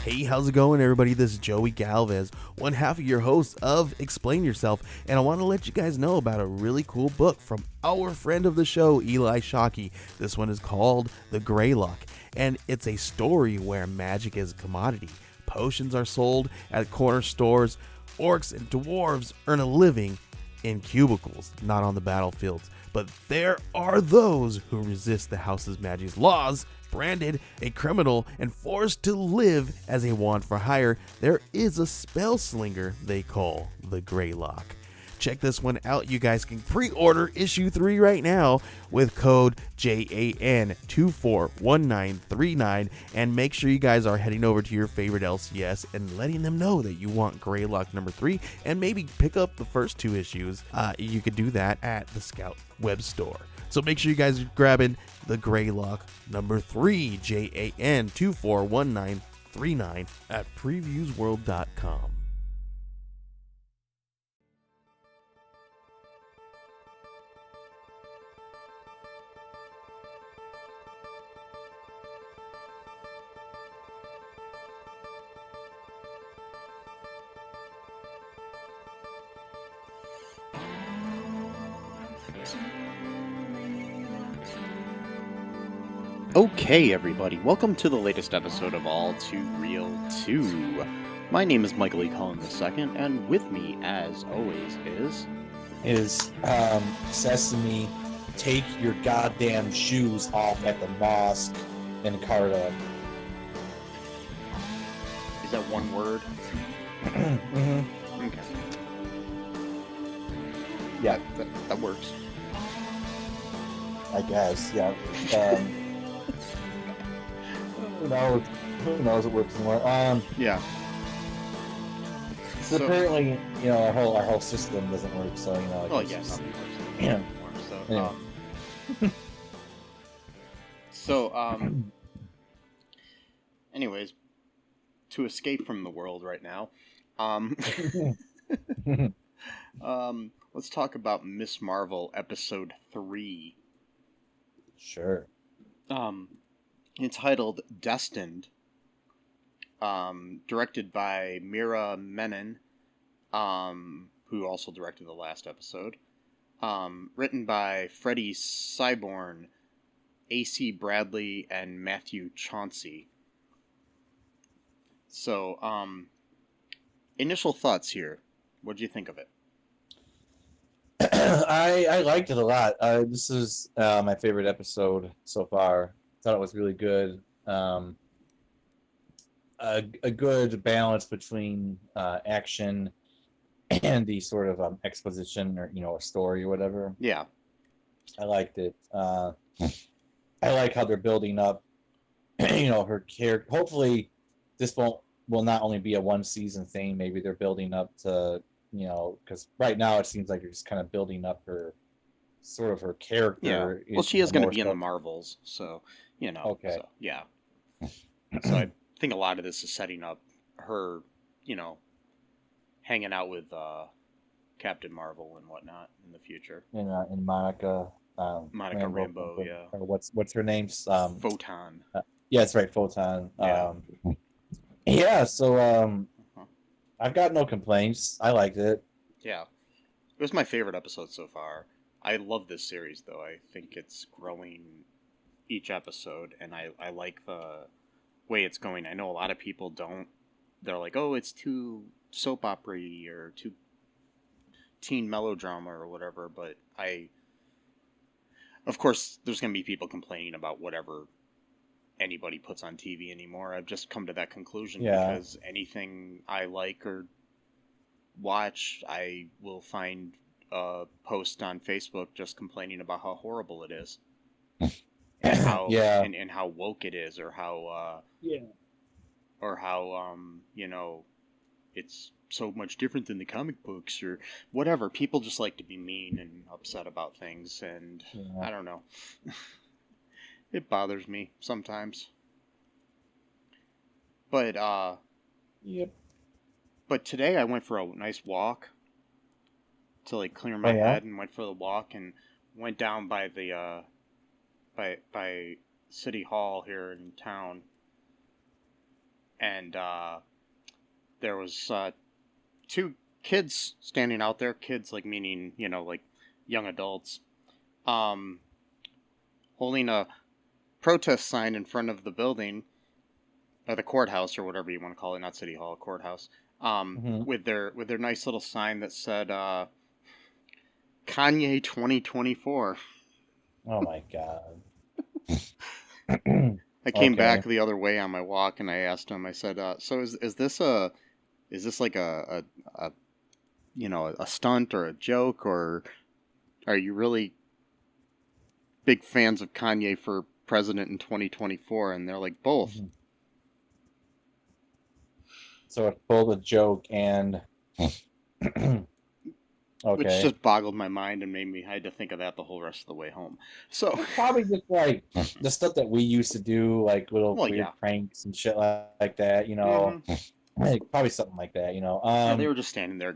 Hey, how's it going, everybody? This is Joey Galvez, one half of your host of Explain Yourself, and I want to let you guys know about a really cool book from our friend of the show, Eli Shockey. This one is called The Greylock, and it's a story where magic is a commodity. Potions are sold at corner stores. Orcs and dwarves earn a living in cubicles, not on the battlefields. But there are those who resist the house's magic's laws. Branded a criminal and forced to live as a wand for hire, there is a spell slinger they call the Greylock. Check this one out. You guys can pre-order issue 3 right now with code JAN241939, and make sure you guys are heading over to your favorite LCS and letting them know that you want Greylock number 3, and maybe pick up the first 2 issues. You could do that at the Scout web store. So make sure you guys are grabbing the Greylock number 3, JAN241939 at previewsworld.com. Okay, everybody, welcome to the latest episode of All Too Real 2. My name is Michael E. Cullen II, and with me, as always, is Sesame, take your goddamn shoes off at the mosque in Carta. Is that one word? Mm-hmm. Okay. Yeah. That works. I guess, yeah. Who knows? Who knows it works anymore? Yeah. So apparently, our whole system doesn't work. So Oh yeah, nothing works anymore. Anyways, to escape from the world right now, let's talk about Miss Marvel episode 3. Sure. Entitled Destined, directed by Mira Menon, who also directed the last episode, written by Freddie Syborn, A.C. Bradley, and Matthew Chauncey. So, initial thoughts here. What did you think of it? I liked it a lot. This is my favorite episode so far. Thought it was really good. A good balance between action and the sort of exposition or a story or whatever. Yeah, I liked it. I like how they're building up. Her character. Hopefully, this will not only be a one season thing. Maybe they're building up to because right now it seems like they're just kind of building up her character. Yeah. Well, she is going to be in the Marvels, so Okay. So, yeah. So I think a lot of this is setting up her, hanging out with Captain Marvel and whatnot in the future. And Monica. Monica Rambeau, yeah. Or what's her name? Photon. Yeah, that's right, Photon. Yeah. Yeah. So I've got no complaints. I liked it. Yeah, it was my favorite episode so far. I love this series, though. I think it's growing each episode, and I like the way it's going. I know a lot of people don't. They're like, oh, it's too soap opera-y or too teen melodrama or whatever, but of course, there's going to be people complaining about whatever anybody puts on TV anymore. I've just come to that conclusion because anything I like or watch, I will find a post on Facebook just complaining about how horrible it is. And how and how woke it is, or how it's so much different than the comic books or whatever. People just like to be mean and upset about things, and I don't know. It bothers me sometimes. But Yep. But today I went for a nice walk to like clear my head, and went for the walk and went down by the by City Hall here in town. and there was 2 kids standing out there. Kids, like, meaning, like young adults, holding a protest sign in front of the building, or the courthouse, or whatever you want to call it, not City Hall, courthouse, with their nice little sign that said Kanye 2024. Oh my God. I came back the other way on my walk, and I asked him. I said, "So is this like a stunt or a joke, or are you really big fans of Kanye for president in 2024?" And they're like, "Both." Mm-hmm. So it's both a joke and okay. Which just boggled my mind and I had to think of that the whole rest of the way home. So probably just like the stuff that we used to do, like little weird pranks and shit like that, Like, probably something like that, yeah, they were just standing there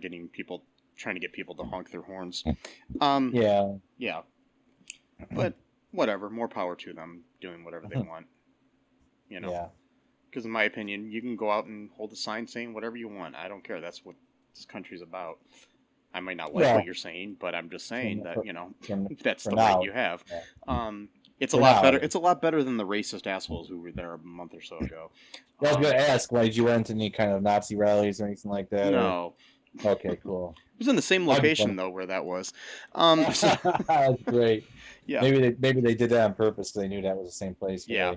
trying to get people to honk their horns. Yeah. But whatever, more power to them doing whatever they want. Yeah. Because in my opinion, you can go out and hold a sign saying whatever you want. I don't care. That's what this country's about. I might not like what you're saying, but I'm just saying that, that's the right you have. Yeah. It's a lot better. It's a lot better than the racist assholes who were there a month or so ago. I was going to ask, did you went to any kind of Nazi rallies or anything like that? No. Or... Okay, cool. It was in the same location though, where that was. That's great. Yeah. Maybe they did that on purpose because they knew that was the same place. Yeah.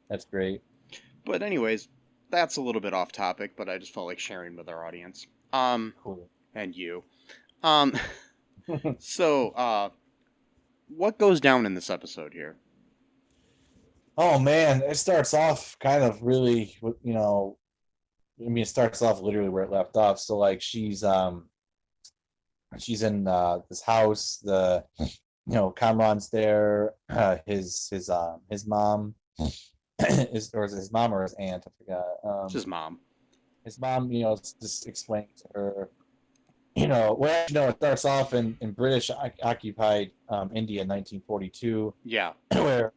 That's great. But anyways, that's a little bit off topic, but I just felt like sharing with our audience. Cool. And you. So, what goes down in this episode here? Oh man, it starts off kind of really, it starts off literally where it left off. So like she's in this house. Kamran's there. His mom is his mom or his aunt? I forgot. It's his mom. His mom, just explaining to her, it starts off in British occupied India in 1942. Yeah. Where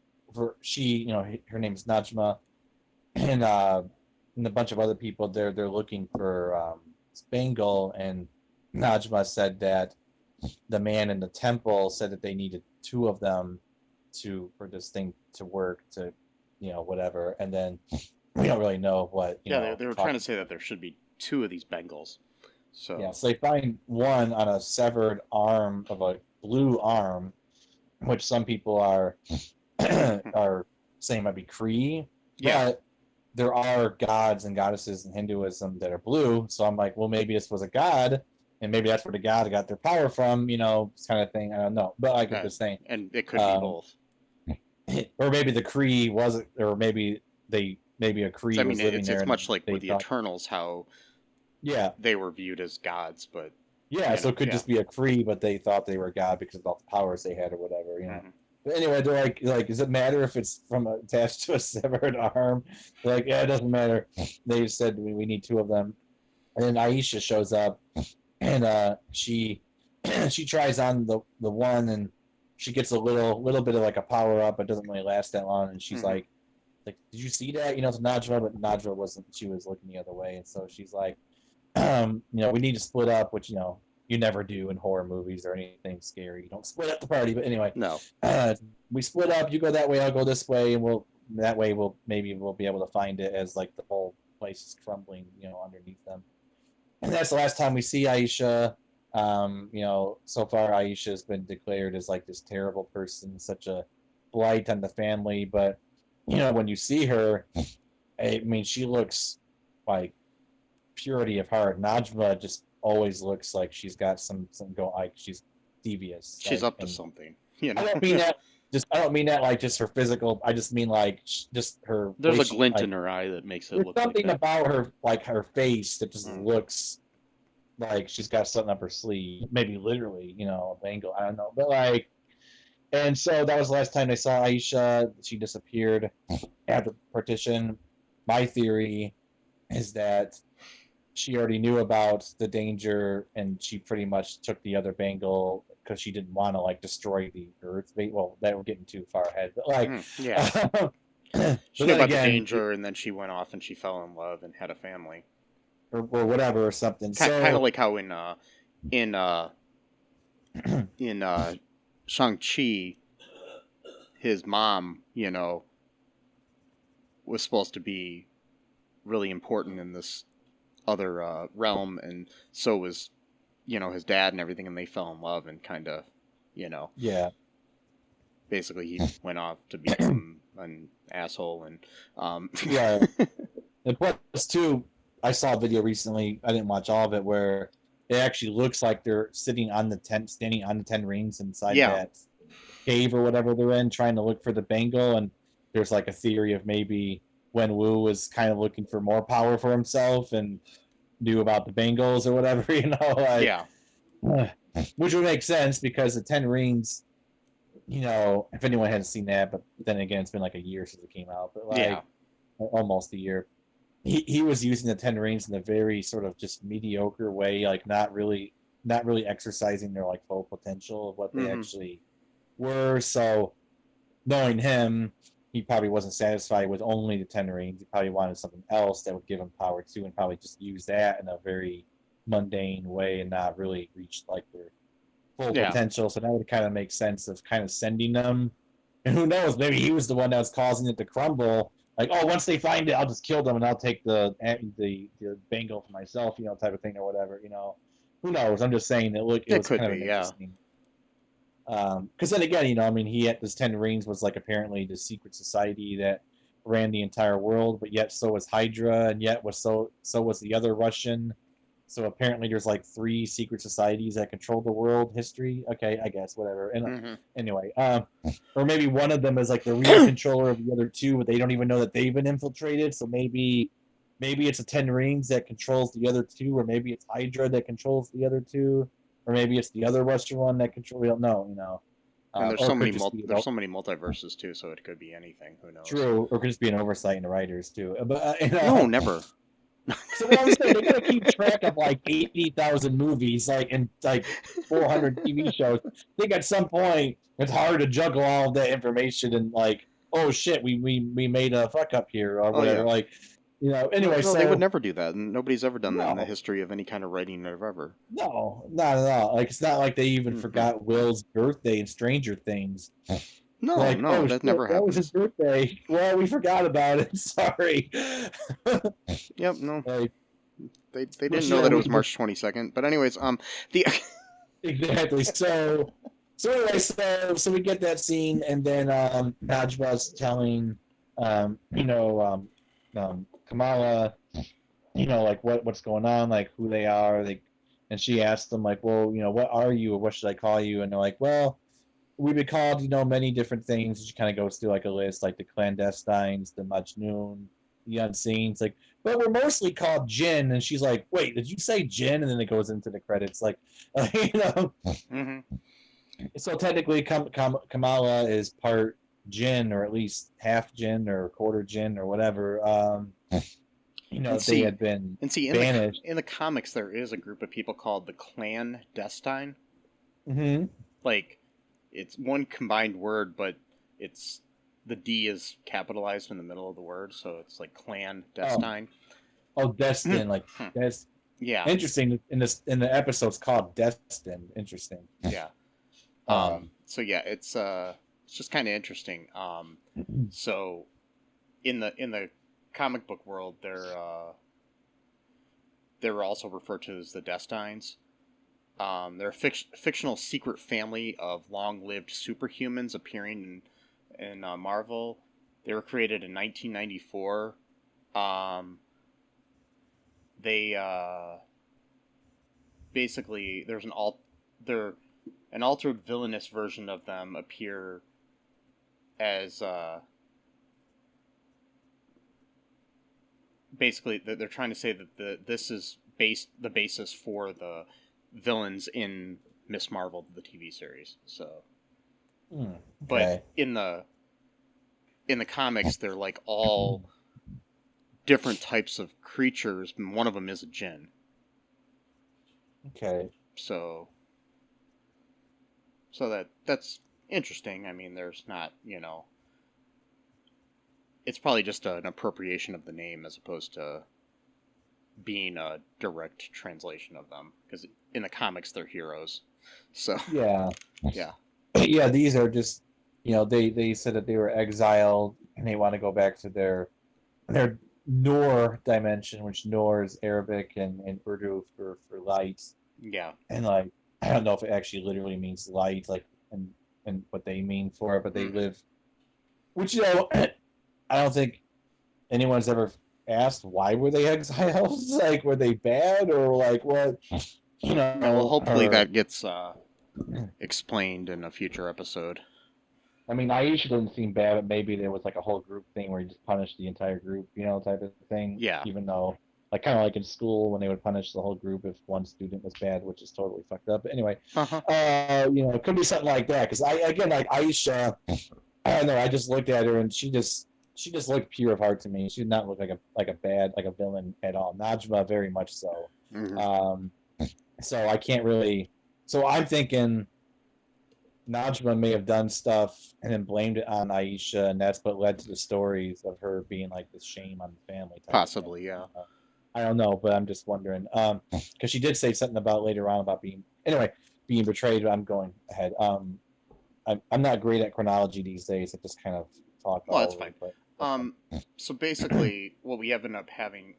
she, her name is Najma, and a bunch of other people they're looking for Spangle, and Najma said that the man in the temple said that they needed 2 of them for this thing to work, to whatever, and then we don't really know what. They were trying to say that there should be 2 of these Bengals. So they find one on a severed arm of a blue arm, which some people are saying might be Cree. Yeah. But there are gods and goddesses in Hinduism that are blue, so I'm like, well, maybe this was a god, and maybe that's where the god got their power from, kind of thing. I don't know, but like I'm just saying, and it could be both, or maybe the Cree wasn't, or maybe a Cree was living there. It's much like with the Eternals, how they were viewed as gods, but so it could just be a Cree, but they thought they were god because of all the powers they had or whatever, Mm-hmm. But anyway, they're like, does it matter if it's attached to a severed arm? They're like, yeah, it doesn't matter. They said we need 2 of them, and then Aisha shows up, and she tries on the one, and she gets a little bit of like a power up. It doesn't really last that long, and she's like, did you see that? To Najma, but Najma wasn't. She was looking the other way, and so she's like, we need to split up, which you never do in horror movies or anything scary. You don't split up the party, but anyway, no. We split up. You go that way, I'll go this way, and we'll be able to find it as like the whole place is crumbling, underneath them. And that's the last time we see Aisha. So far Aisha has been declared as like this terrible person, such a blight on the family. But when you see her, I mean, she looks like purity of heart. Najma just always looks like she's got some go, like she's devious. She's up to something. I don't mean that. I don't mean that like just her physical. I just mean like just her. There's a glint in her eye that makes it look. There's something like about her, like her face, that just looks like she's got something up her sleeve. Maybe literally, a bangle. I don't know, but like, and so that was the last time they saw Aisha. She disappeared after partition. My theory is that she already knew about the danger, and she pretty much took the other bangle because she didn't want to like destroy the Earth. Well, that we're getting too far ahead, but like, She knew about the danger, and then she went off and she fell in love and had a family, or whatever, or something. Kind of like how in Shang-Chi, his mom, was supposed to be really important in this other realm, and so was, his dad and everything, and they fell in love and kind of, yeah. Basically, he went off to become an asshole, and yeah. And plus, too, I saw a video recently. I didn't watch all of it, where it actually looks like they're standing on the 10 rings inside that cave or whatever they're in, trying to look for the bangle. And there's like a theory of maybe Wenwu was kind of looking for more power for himself and knew about the bangles or whatever, which would make sense because the 10 rings, if anyone hadn't seen that, but then again, it's been like a year since it came out, but almost a year. He was using the 10 rings in a very sort of just mediocre way, like not really exercising their like full potential of what they actually were. So knowing him, he probably wasn't satisfied with only the 10 rings. He probably wanted something else that would give him power too, and probably just use that in a very mundane way and not really reach like their full potential. So that would kind of make sense of kind of sending them. And who knows, maybe he was the one that was causing it to crumble. Like, oh, once they find it, I'll just kill them and I'll take the bangle for myself, type of thing or whatever. Who knows? I'm just saying that. Look, it was kind of interesting. Because then again, he had this 10 rings was like apparently the secret society that ran the entire world, but yet so was Hydra, and yet so was the other Russian. So apparently there's like 3 secret societies that control the world history. Okay, I guess, whatever. And anyway, or maybe one of them is like the real controller of the other 2, but they don't even know that they've been infiltrated. So maybe it's a 10 rings that controls the other 2, or maybe it's Hydra that controls the other 2, or maybe it's the other Russian one that controls. We don't know, And there's so many multiverses too, so it could be anything. Who knows? True, or it could just be an oversight in the writers too. But no, never. So what I'm saying, they gotta keep track of like 80,000 movies, like and like 400 TV shows. I think at some point it's hard to juggle all of that information and like, oh shit, we made a fuck up here or whatever. Like, anyway. No, they would never do that, and nobody's ever done that in the history of any kind of writing ever. No, not at all. Like, it's not like they even forgot Will's birthday in Stranger Things. No, that never happened. That was his birthday. Well, we forgot about it. Sorry. Yep, no. They didn't know that it was March 22nd. But anyways, exactly. So anyway, so we get that scene, and then Najwa's telling Kamala, like what's going on, like who they are. And she asks them like, well, what are you, or what should I call you? And they're like, well, we've been called, many different things. She kind of goes through like a list, like the clandestines, the Majnun, the unseen. It's like, but we're mostly called Jinn. And she's like, wait, did you say Jinn? And then it goes into the credits, like, So technically, Kamala is part Jinn, or at least half Jinn, or quarter Jinn, or whatever. They had been banished. In the comics, there is a group of people called the Clandestine. Mm-hmm. Like, it's one combined word, but it's the D is capitalized in the middle of the word, so it's like Clandestine. Oh, Destin, like that's interesting. In the episode's called Destin. Interesting. Yeah. So yeah, it's just kind of interesting. So in the comic book world, they're also referred to as the Destines. They're a fictional secret family of long-lived superhumans appearing in Marvel. They were created in 1994. They basically there's an altered villainous version of them appear as basically they're trying to say that this is the basis for the villains in Miss Marvel, the TV series. So, okay. But in the comics, they're like all different types of creatures, and one of them is a djinn. Okay. So that's interesting. I mean, there's not, it's probably just an appropriation of the name as opposed to being a direct translation of them, because in the comics they're heroes. So yeah, yeah, yeah. These are just, they said that they were exiled and they want to go back to their Noor dimension, which Noor is Arabic and Urdu for light. yeah. And like, I don't know if it actually literally means light, like, and what they mean for it, but they live, which, I don't think anyone's ever asked why were they exiles? Like, were they bad or like what? Well, hopefully that gets explained in a future episode. I mean, Aisha doesn't seem bad, but maybe there was like a whole group thing where you just punish the entire group, type of thing. Yeah. Even though, like, kind of like in school when they would punish the whole group if one student was bad, which is totally fucked up. But anyway, it could be something like that. Because like Aisha, I don't know. I just looked at her and she just looked pure of heart to me. She did not look like a villain at all. Najma, very much so. So I can't really. So I'm thinking Najma may have done stuff and then blamed it on Aisha, and that's what led to the stories of her being like this shame on the family. Possibly, yeah. I don't know, but I'm just wondering. Because she did say something about later on about being betrayed. I'm going ahead. I'm not great at chronology these days. I just kind of talk. Well, that's fine. So basically, what we ended up having,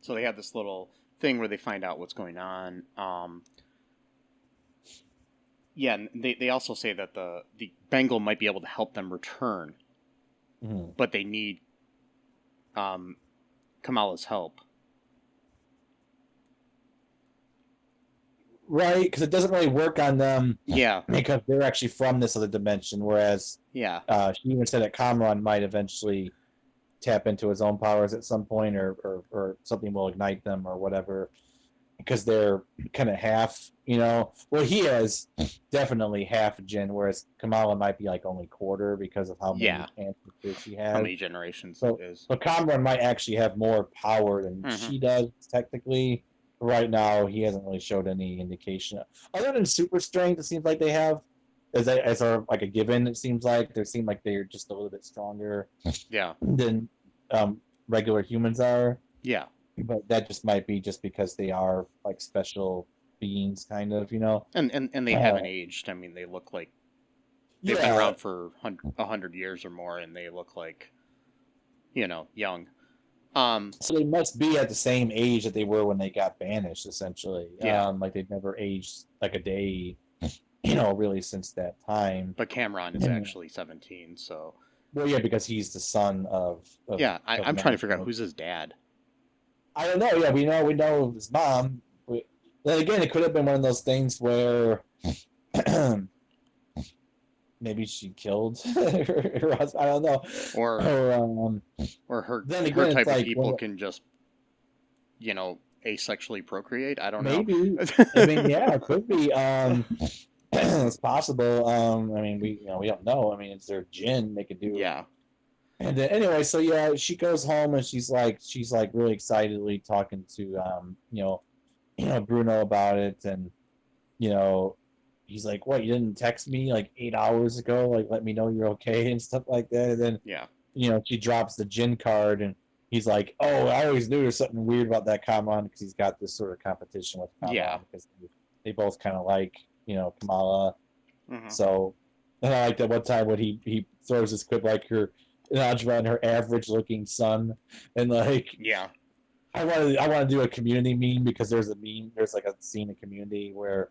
so they have this little thing where they find out what's going on. Yeah, and they also say that the Bengal might be able to help them return, but they need Kamala's help. Right, because it doesn't really work on them. Yeah, because they're actually from this other dimension. Whereas, she even said that Kamran might eventually tap into his own powers at some point, or something will ignite them, or whatever. Because they're kind of half, Well, he is definitely half jinn, whereas Kamala might be like only quarter because of how many ancestors she has. How many generations it is. So Kamran might actually have more power than she does, technically. Right now, he hasn't really showed any indication. Other than super strength, it seems like they have, as like a given, it seems like. They seem like they're just a little bit stronger than regular humans are. Yeah. But that just might be just because they are like special beings, kind of, And they haven't aged. I mean, they look like they've been around for 100 years or more, and they look like, young. So they must be at the same age that they were when they got banished, essentially. Yeah. Like they've never aged like a day, really since that time. But Kamran is actually 17, so. Well, yeah, because he's the son of I'm trying to figure out who's his dad. I don't know. Yeah, we know his mom. Then again, it could have been one of those things where maybe she killed her husband. I don't know. Or her type of people can just, asexually procreate. I don't know. Maybe. I mean, yeah, it could be. It's possible. I mean, we don't know. I mean, it's their jinn. They could do. Yeah. And then, anyway, so yeah, she goes home and she's like really excitedly talking to Bruno about it, and he's like, "What? You didn't text me like 8 hours ago? Like, let me know you're okay and stuff like that." And then she drops the Jin card, and he's like, "Oh, I always knew there's something weird about that Kamala because he's got this sort of competition with Kamala because they both kind of like Kamala." So, and I like that one time when he throws his quip like her. Najma and her average-looking son, and like, I want to do a Community meme because there's like a scene in Community where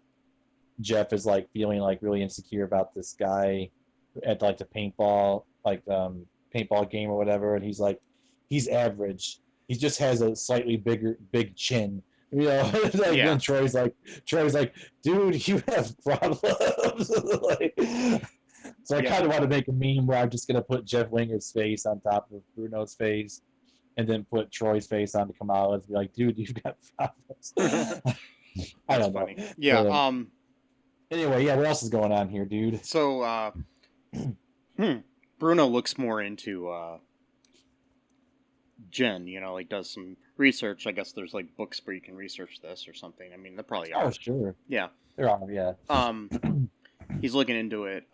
Jeff is like feeling like really insecure about this guy at like the paintball game or whatever, and he's like, he's average. He just has a slightly big chin. And Troy's like, dude, you have problems. So I kind of want to make a meme where I'm just going to put Jeff Winger's face on top of Bruno's face and then put Troy's face onto Kamala and be like, dude, you've got problems. I don't know. Yeah. Anyway, what else is going on here, dude? So, Bruno looks more into Jen, like does some research. I guess there's like books where you can research this or something. I mean, there probably are. Oh, sure. Yeah. There are, yeah. He's looking into it,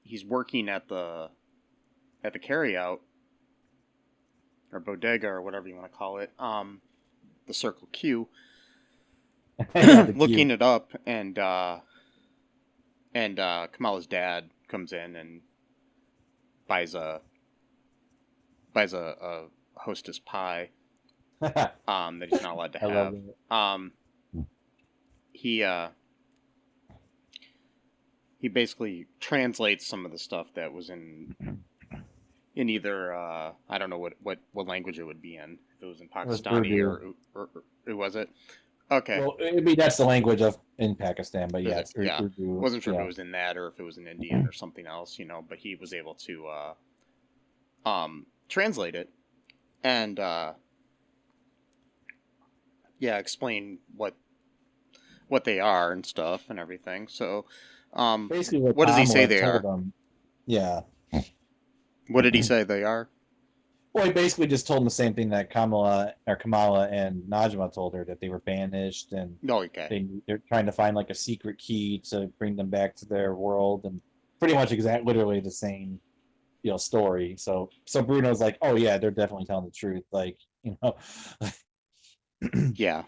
he's working at the carryout or bodega or whatever you want to call it, the Circle Q, looking it up, and Kamala's dad comes in and buys a Hostess pie that he's not allowed to have. He basically translates some of the stuff that was in either I don't know what language it would be in. If it was in Pakistani or was it? Okay. Well, I mean that's the language in Pakistan, but yeah, Urdu, wasn't sure if it was in that or if it was in Indian or something else, but he was able to translate it and explain what they are and stuff and everything. So basically, what does he say they are? Yeah. What did he say they are? Well, he basically just told him the same thing that Kamala and Najma told her, that they were banished and they're trying to find like a secret key to bring them back to their world, and pretty much literally the same, story. So Bruno's like, oh yeah, they're definitely telling the truth, like, yeah.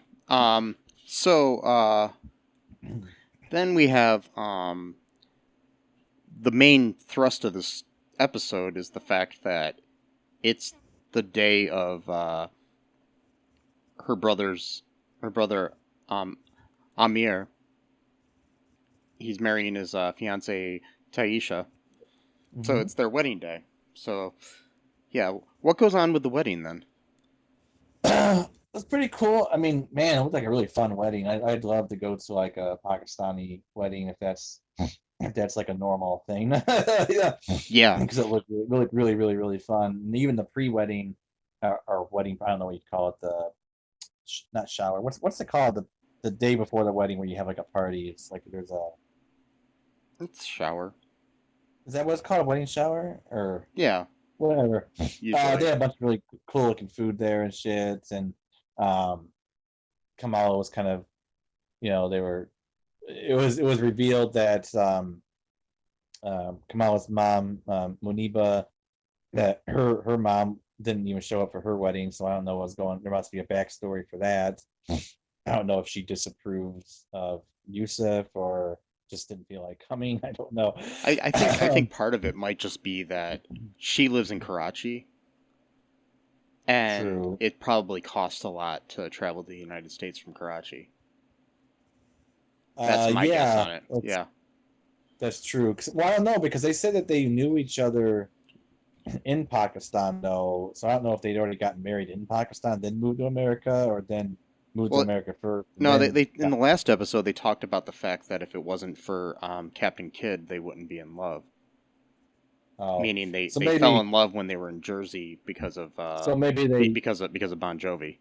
So then we have the main thrust of this episode is the fact that it's the day of her brother Aamir. He's marrying his fiancée Taisha. Mm-hmm. So it's their wedding day. So yeah, what goes on with the wedding then? It's pretty cool. I mean, man, it looked like a really fun wedding. I'd love to go to like a Pakistani wedding if that's like a normal thing. Yeah, because it looked really, really, really fun. And even the pre-wedding or wedding, I don't know what you call it, not shower. What's it called? The day before the wedding where you have like a party. It's like it's shower. Is that what it's called? A wedding shower? Or yeah, whatever. They had a bunch of really cool looking food there and shit. And Kamala was kind of, it was revealed that Kamala's mom, Muneeba, that her mom didn't even show up for her wedding, so I don't know what's going. There must be a backstory for that. I don't know if she disapproves of Yusuf or just didn't feel like coming. I don't know. I think part of it might just be that she lives in Karachi, and it probably costs a lot to travel to the United States from Karachi. That's my guess on it. Yeah. That's true. Well, I don't know, because they said that they knew each other in Pakistan, though. So I don't know if they'd already gotten married in Pakistan, then moved to America, or then moved to America first. No, they in the last episode they talked about the fact that if it wasn't for Captain Kidd, they wouldn't be in love. Oh. Meaning they fell in love when they were in Jersey because of because of Bon Jovi.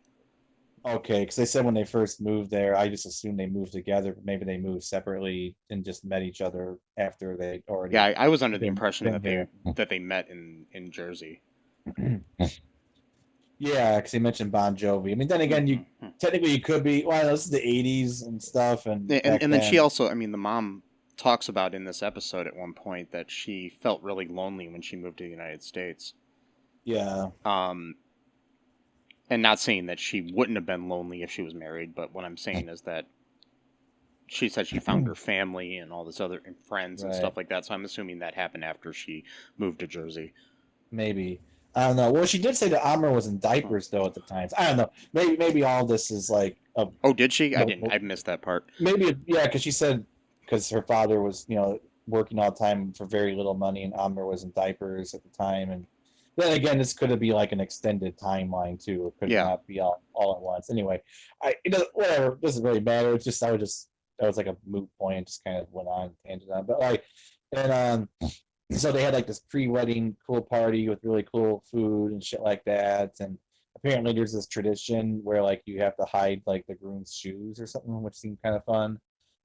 Okay, because they said when they first moved there, I just assumed they moved together, but maybe they moved separately and just met each other after they already. Yeah, I was under the impression that they met in Jersey. Yeah, because he mentioned Bon Jovi. I mean, then again, technically you could be. Well, this is the '80s and stuff, and then she also. I mean, the mom talks about in this episode at one point that she felt really lonely when she moved to the United States. Yeah. And not saying that she wouldn't have been lonely if she was married, but what I'm saying is that she said she found her family and all this other friends and stuff like that. So I'm assuming that happened after she moved to Jersey. Maybe. I don't know. Well, she did say that Aamir was in diapers though at the time. I don't know. Maybe all this is like. Oh, did she? I missed that part. Maybe because she said because her father was working all the time for very little money, and Aamir was in diapers at the time, and. Then again, this could be like an extended timeline too. It could not be all at once. Anyway, whatever. It doesn't really matter. It's just that was like a moot point. Just kind of went on tangent on. But so they had like this pre-wedding cool party with really cool food and shit like that. And apparently there's this tradition where like you have to hide like the groom's shoes or something, which seemed kind of fun.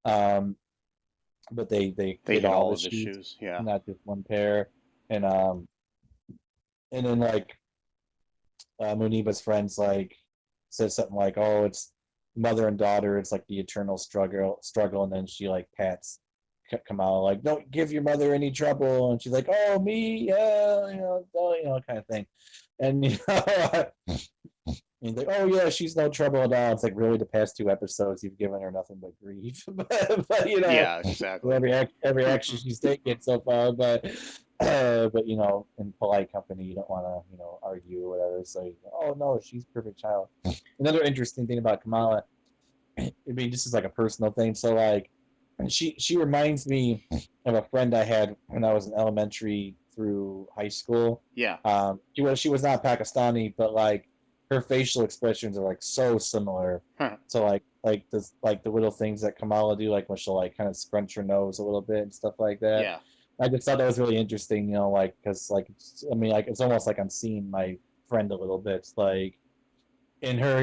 But they hid all of the shoes, not just one pair. And then like Muneeba's friends like said something like, "Oh, it's mother and daughter. It's like the eternal struggle." And then she like pats Kamala, like, don't give your mother any trouble, and she's like, oh, me, yeah, kind of thing, and he's like, oh yeah, she's no trouble at all. It's like, really, the past 2 episodes you've given her nothing but grief, but yeah, exactly. every action she's taken so far, but in polite company, you don't want to argue or whatever. So oh no, she's a perfect child. Another interesting thing about Kamala, I mean, this is like a personal thing. So like, she reminds me of a friend I had when I was in elementary through high school. Yeah. She was not Pakistani, but like her facial expressions are like so similar. Huh. So like the little things that Kamala do, like when she'll like kind of scrunch her nose a little bit and stuff like that. Yeah. I just thought that was really interesting, like, because like, I mean, like, it's almost like I'm seeing my friend a little bit, like, in her,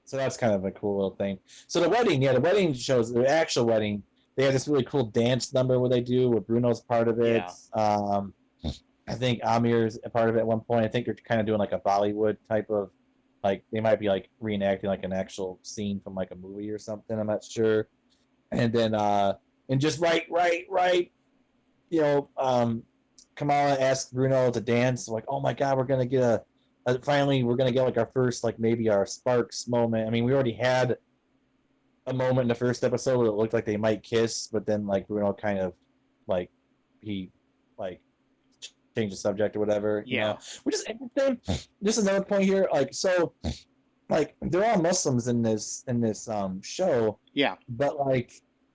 so that's kind of a cool little thing. So the wedding shows, the actual wedding, they have this really cool dance number where they do, where Bruno's part of it. Yeah. I think Aamir's a part of it at one point. I think they're kind of doing like a Bollywood type of, like, they might be like reenacting like an actual scene from like a movie or something. I'm not sure. And then, and just right, Kamala asked Bruno to dance. Like, oh my God, we're gonna get finally we're gonna get like our first, like, maybe our Sparks moment. I mean, we already had a moment in the first episode where it looked like they might kiss, but then like Bruno kind of like he like changed the subject or whatever. Yeah. Which is interesting. Just another point here, like, so like they're all Muslims in this show. Yeah. But like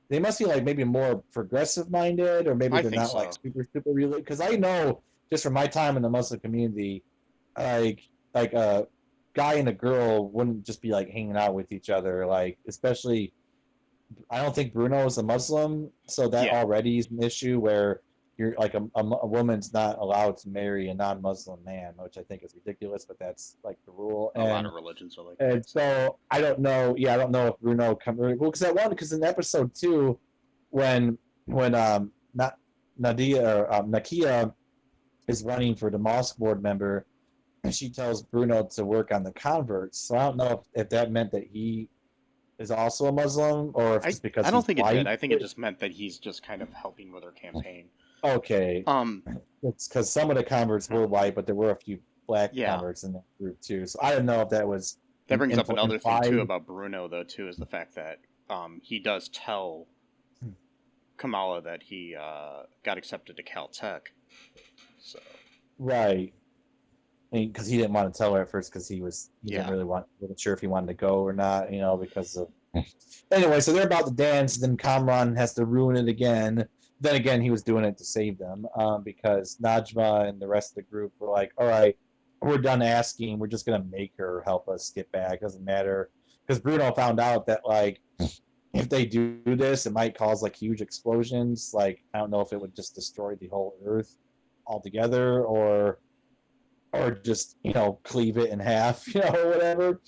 they must be like maybe more progressive minded, or maybe they're not like super really. Because I know just from my time in the Muslim community, like a guy and a girl wouldn't just be like hanging out with each other. Like, especially, I don't think Bruno is a Muslim, so that already is an issue where you're like a woman's not allowed to marry a non-Muslim man, which I think is ridiculous, but that's like the rule. A lot of religions are like that. And so I don't know. Yeah, I don't know if Bruno because in episode 2, when Nakia is running for the mosque board member, and she tells Bruno to work on the converts. So I don't know if that meant that he is also a Muslim, or if it's because I don't think white. It did. I think it just meant that he's just kind of helping with her campaign. Okay. It's because some of the converts were white, but there were a few black converts in that group too. So I don't know if that was. That brings up another thing too about Bruno, though, too, is the fact that he does tell Kamala that he got accepted to Caltech. So. Right. Because he didn't want to tell her at first, because he didn't really wasn't sure if he wanted to go or not, because of. Anyway, so they're about to dance, then Kamran has to ruin it again. Then again, he was doing it to save them, because Najma and the rest of the group were like, all right, we're done asking. We're just going to make her help us get back. Doesn't matter. Because Bruno found out that, like, if they do this, it might cause, like, huge explosions. Like, I don't know if it would just destroy the whole Earth altogether, or just, cleave it in half, or whatever.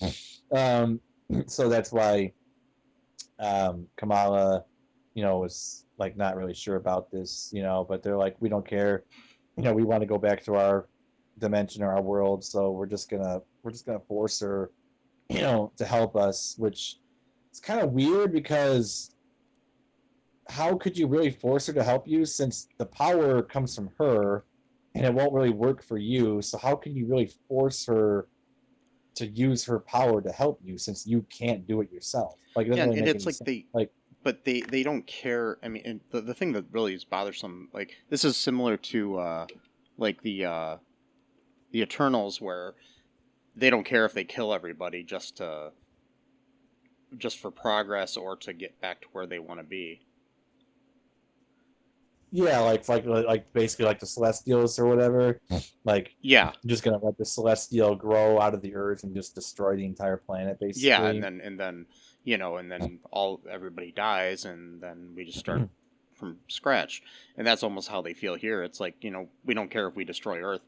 So that's why Kamala, was like not really sure about this, but they're like, we don't care, we want to go back to our dimension or our world, so we're just gonna force her, to help us, which is kind of weird, because how could you really force her to help you, since the power comes from her and it won't really work for you? So how can you really force her to use her power to help you, since you can't do it yourself? Like, it doesn't really make any sense. But they don't care. I mean, and the thing that really is bothersome, like, this is similar to like the Eternals, where they don't care if they kill everybody just for progress, or to get back to where they want to be. Yeah, like basically like the Celestials or whatever. Like, yeah, I'm just gonna let the Celestial grow out of the Earth and just destroy the entire planet, basically. Yeah, and then everybody dies, and then we just start from scratch. And that's almost how they feel here. It's like, we don't care if we destroy Earth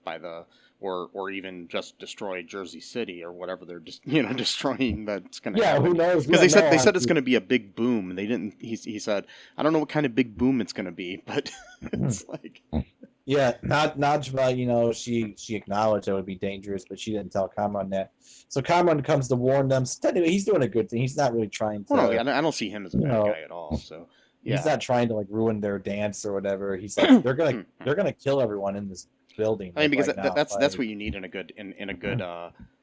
or even just destroy Jersey City or whatever they're just destroying. That's gonna happen. Who knows? Because they said it's gonna be a big boom, and they didn't. He said, I don't know what kind of big boom it's gonna be, but it's like. Yeah, Najma, she acknowledged it would be dangerous, but she didn't tell Kamran that. So Kamran comes to warn them. So technically, he's doing a good thing. He's not really trying to. Well, no, I don't see him as a bad guy at all. So, He's not trying to like ruin their dance or whatever. He's like they're gonna kill everyone in this building. I mean, because right that's what you need in a good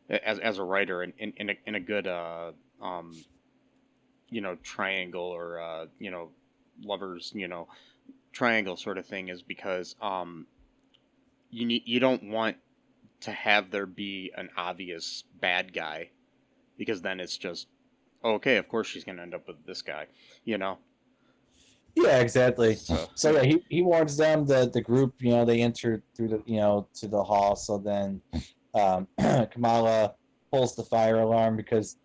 as a writer in a good triangle or lovers triangle sort of thing, is because you don't want to have there be an obvious bad guy, because then it's just okay, of course she's gonna end up with this guy, Yeah, exactly. So yeah, he warns them that the group, they enter through the to the hall. So then Kamala pulls the fire alarm because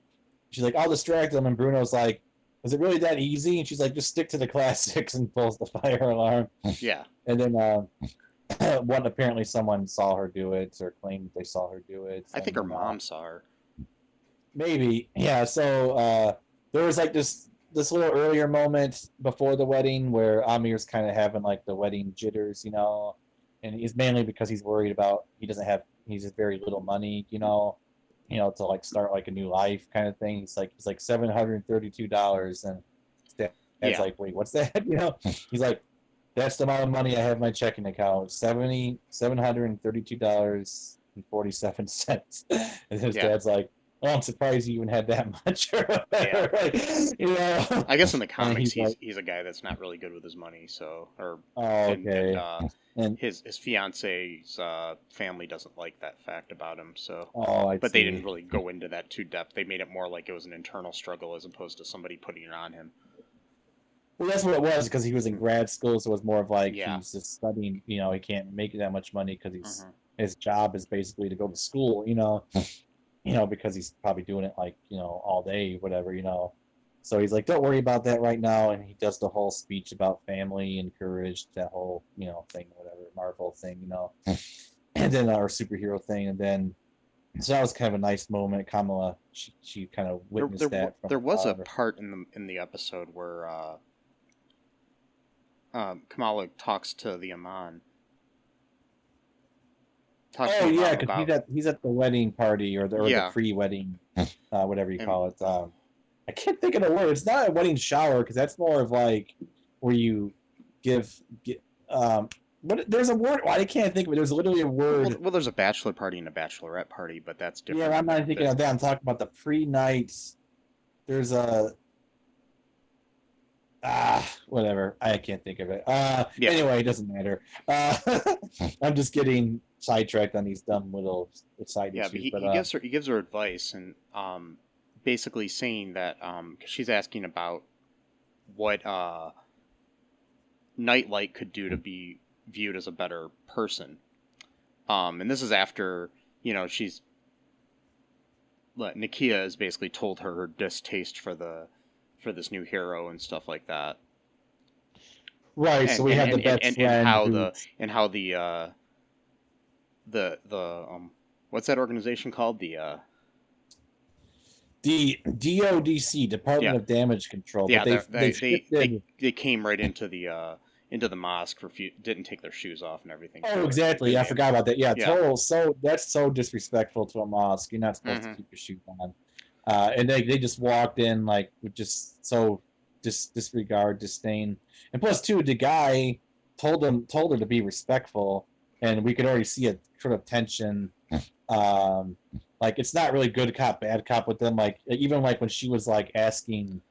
she's like, I'll distract them, and Bruno's like, is it really that easy? And she's like, just stick to the classics, and pulls the fire alarm. Yeah. And then apparently someone saw her do it, or claimed they saw her do it. I think her mom saw her. Maybe, yeah. So there was like this little earlier moment before the wedding where Aamir's kind of having like the wedding jitters, and it's mainly because he's worried about he has very little money, to like start like a new life kind of thing. He's like $732, and Dad's like, wait, what's that? He's like, that's the amount of money I have in my checking account, $732.47. And his dad's like, well, I'm surprised you even had that much. I guess in the comics, he's a guy that's not really good with his money. So, and his fiance's family doesn't like that fact about him. So, but they didn't really go into that too depth. They made it more like it was an internal struggle as opposed to somebody putting it on him. Well, that's what it was, because he was in grad school, so it was more of like he's just studying. He can't make that much money because his job is basically to go to school. Because he's probably doing it like, all day, whatever, So he's like, don't worry about that right now. And he does the whole speech about family and courage, that whole, thing, whatever, Marvel thing, and then our superhero thing. And then, so that was kind of a nice moment. Kamala, she kind of witnessed that. There was a part in the episode where Kamala talks to the Amon. Because he's at the wedding party or the pre-wedding, whatever you call it. I can't think of the word. It's not a wedding shower, because that's more of like where you give. But there's a word. Well, I can't think of it. There's literally a word. Well, there's a bachelor party and a bachelorette party, but that's different. Yeah, I'm not thinking of that. I'm talking about the pre-night. There's a. Whatever. I can't think of it. Anyway, it doesn't matter. I'm just getting sidetracked on these dumb little side issues. But he gives her advice, and basically saying that she's asking about what Nightlight could do to be viewed as a better person. And this is after, Nakia has basically told her distaste for this new hero and stuff like that. Right. So we have the best friend and how the what's that organization called? The DODC, Department of Damage Control. Yeah, they came right into the mosque, didn't take their shoes off and everything. Oh, exactly. I forgot about that. Yeah, total. So that's so disrespectful to a mosque. You're not supposed to keep your shoes on. And they just walked in like with just so disregard, disdain, and plus too, the guy told her to be respectful, and we could already see a sort of tension. Like it's not really good cop, bad cop with them. Like even like when she was like asking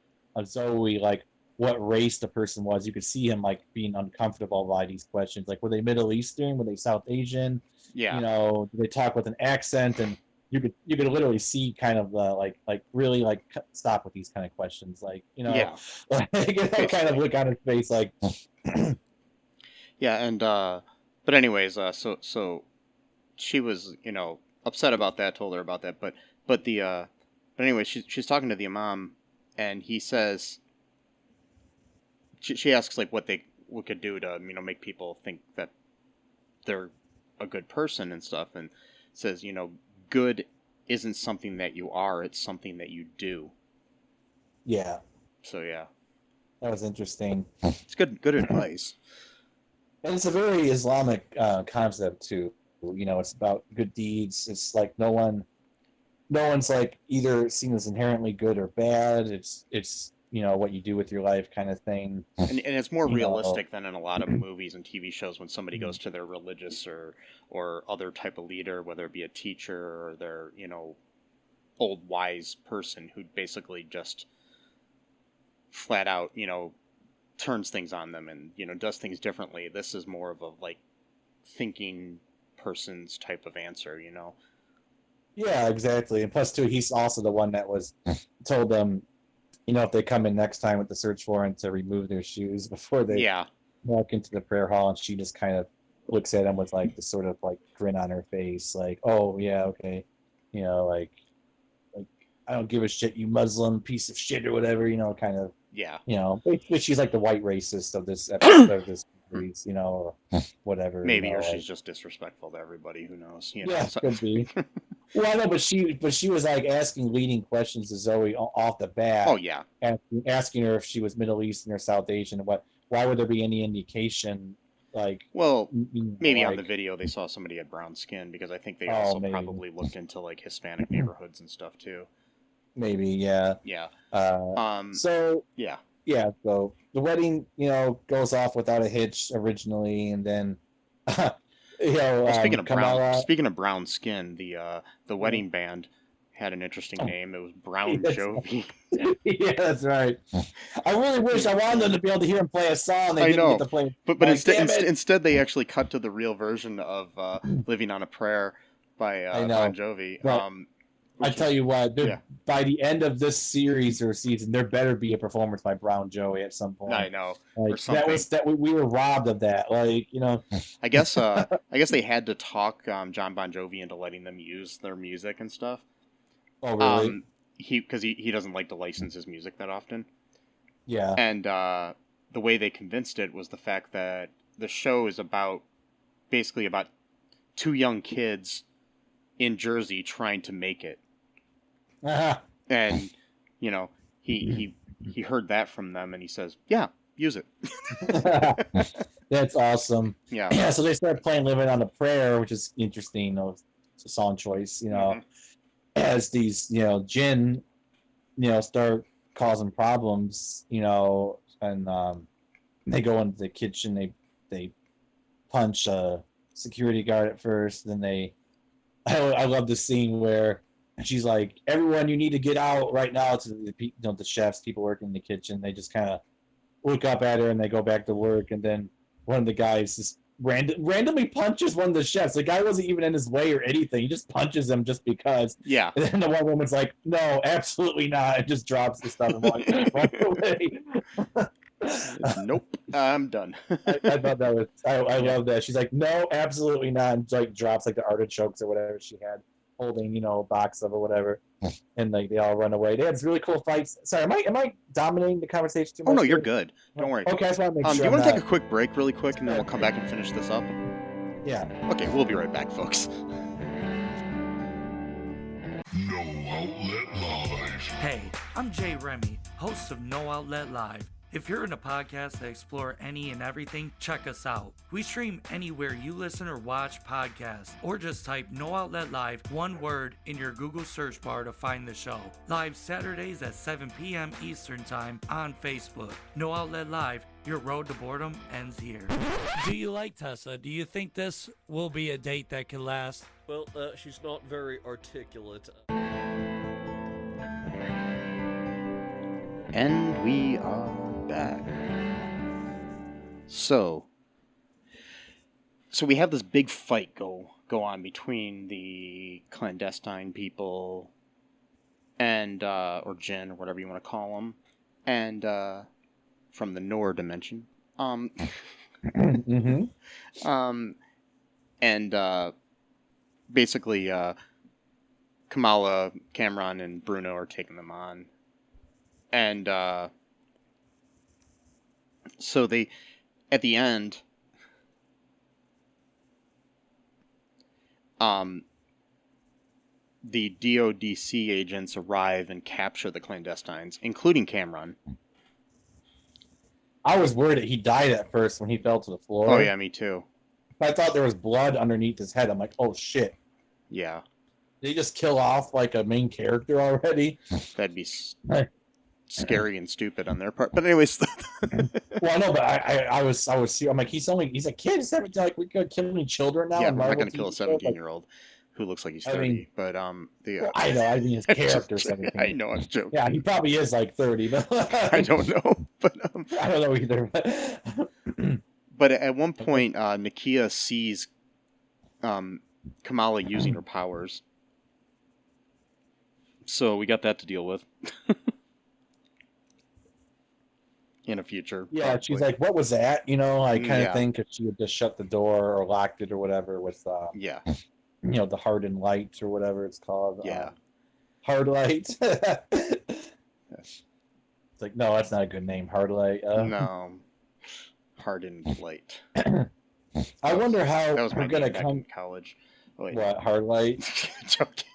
Zoe like what race the person was, you could see him like being uncomfortable by these questions. Like were they Middle Eastern? Were they South Asian? Yeah. Do they talk with an accent? And you could literally see kind of like really like stop with these kind of questions. Like like that kind of look on his face like. Yeah, and but anyways, so she was upset about that, told her about that, but anyway, she's talking to the imam, and he says, she asks like what could do to make people think that they're a good person and stuff, and says good isn't something that you are, it's something that you do. Yeah. So yeah, that was interesting. It's good advice, and it's a very Islamic concept too. It's about good deeds. It's like no one's like either seen as inherently good or bad. It's what you do with your life kind of thing. And it's more realistic than in a lot of movies and TV shows when somebody goes to their religious or other type of leader, whether it be a teacher or their, old wise person who basically just flat out, turns things on them and, does things differently. This is more of a thinking person's type of answer, Yeah, exactly. And plus, too, he's also the one that was told them, if they come in next time with the search warrant to remove their shoes before they walk into the prayer hall, and she just kind of looks at him with this sort of grin on her face, oh yeah, okay, I don't give a shit, you Muslim piece of shit or whatever, kind of. Yeah. But she's the white racist of this episode of this series, or whatever. Maybe, or she's just disrespectful to everybody. Who knows? Yeah, could be. Well, I know, but she was asking leading questions to Zoe off the bat. Oh yeah. Asking her if she was Middle Eastern or South Asian, and why would there be any indication? Well, maybe on the video they saw somebody had brown skin, because I think they also probably looked into Hispanic neighborhoods and stuff too. Maybe, yeah. Yeah. So yeah. Yeah. So the wedding, goes off without a hitch originally, and then, speaking of brown skin, the wedding band had an interesting name. It was Brown Jovi. Yeah, that's right. I really wish I wanted them to be able to hear him play a song. They didn't get to play. But instead they actually cut to the real version of "Living on a Prayer" by Bon Jovi. But, I tell you what, by the end of this series or season, there better be a performance by Brown Joey at some point. I know. We were robbed of that. I guess they had to talk John Bon Jovi into letting them use their music and stuff. Oh, really? Because he doesn't like to license his music that often. Yeah. And the way they convinced it was the fact that the show is basically about two young kids in Jersey trying to make it. And he heard that from them, and he says, "Yeah, use it." That's awesome. Yeah. So they start playing "Living on a Prayer," which is interesting. It's a song choice. As these jinn start causing problems. And they go into the kitchen. They punch a security guard at first. Then I love the scene where she's like, "Everyone, you need to get out right now." To the chefs, people working in the kitchen, they just kind of look up at her and they go back to work. And then one of the guys just randomly punches one of the chefs. The guy wasn't even in his way or anything. He just punches him just because. Yeah. And then the one woman's like, "No, absolutely not," and just drops the stuff and walks away. Nope, I'm done. I thought that was. I love that. She's like, "No, absolutely not," and drops the artichokes or whatever she had holding, a box of or whatever, and they all run away. They had this really cool fights. Sorry, am I dominating the conversation too much? Oh no, you're good. Don't worry. Okay, I just want to make sure. Do you want to take a quick break, really quick, and then we'll come back and finish this up? Yeah. Okay, we'll be right back, folks. No Outlet Live. Hey, I'm Jay Remy, host of No Outlet Live. If you're in a podcast that explore any and everything, check us out. We stream anywhere you listen or watch podcasts, or just type No Outlet Live, one word, in your Google search bar to find the show. Live Saturdays at 7 p.m. Eastern Time on Facebook. No Outlet Live, your road to boredom ends here. Do you like Tessa? Do you think this will be a date that can last? Well, she's not very articulate. And we are back. So we have this big fight go on between the clandestine people and or jinn, or whatever you want to call them, and from the Noor dimension. Mm-hmm. And basically Kamala, Cameron, and Bruno are taking them on. And so they, at the end, the DODC agents arrive and capture the clandestines, including Cameron. I was worried that he died at first when he fell to the floor. Oh yeah, me too. I thought there was blood underneath his head. I'm like, oh shit. Yeah. Did he just kill off a main character already? That'd be scary and stupid on their part. But anyways, well, no, but I was I'm like he's a kid. Is that like we could kill any children now? yeah, in we're not Marvel going to kill a TV shows? 17-year-old who looks like he's 30. I mean, but well, I know. I mean, his character 17. I know, I'm joking. Yeah, he probably is like 30, but I don't know, but I don't know either. but at one point, Nakia sees Kamala using her powers, so we got that to deal with in a future. Yeah, probably. she's like, "What was that?" You know, I kind of Yeah. think if she had just shut the door or locked it or whatever with, Yeah. you know, the hardened light or whatever it's called. Yeah. Hard light. Yes. It's like, no, that's not a good name. Hard light. No. Hardened light. I wonder how That was my we're gonna name back come. in college. Oh, wait. What, hard light? Joking.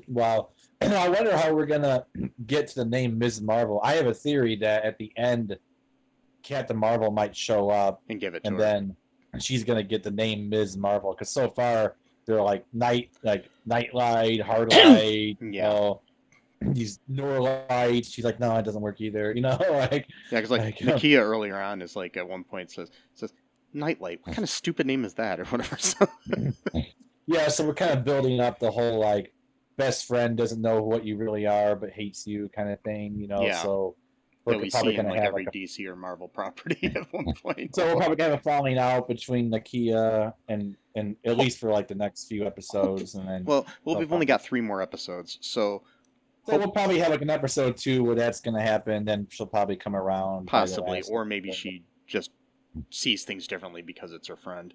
Wow. I wonder how we're gonna get to the name Ms. Marvel. I have a theory that at the end, Captain Marvel might show up, And give it to and her. then she's gonna get the name Ms. Marvel. Because so far they're like nightlight, hard light, Yeah. you know, these Norlight. She's like, no, it doesn't work either. You know, like Yeah, because like Nakia earlier on is like at one point says Nightlight. What kind of stupid name is that or whatever? So, yeah. So we're kind of building up the whole like best friend doesn't know what you really are but hates you kind of thing. You know, Yeah. so that we're we probably see in gonna like have every like a DC or Marvel property at one point. So we're probably gonna have a falling out between Nakia and at least for like the next few episodes, and then Well, we've only got 3 more episodes, so we'll probably have like an episode 2 where that's gonna happen. Then she'll probably come around, by the possibly, last or maybe episode. she just sees things differently because it's her friend.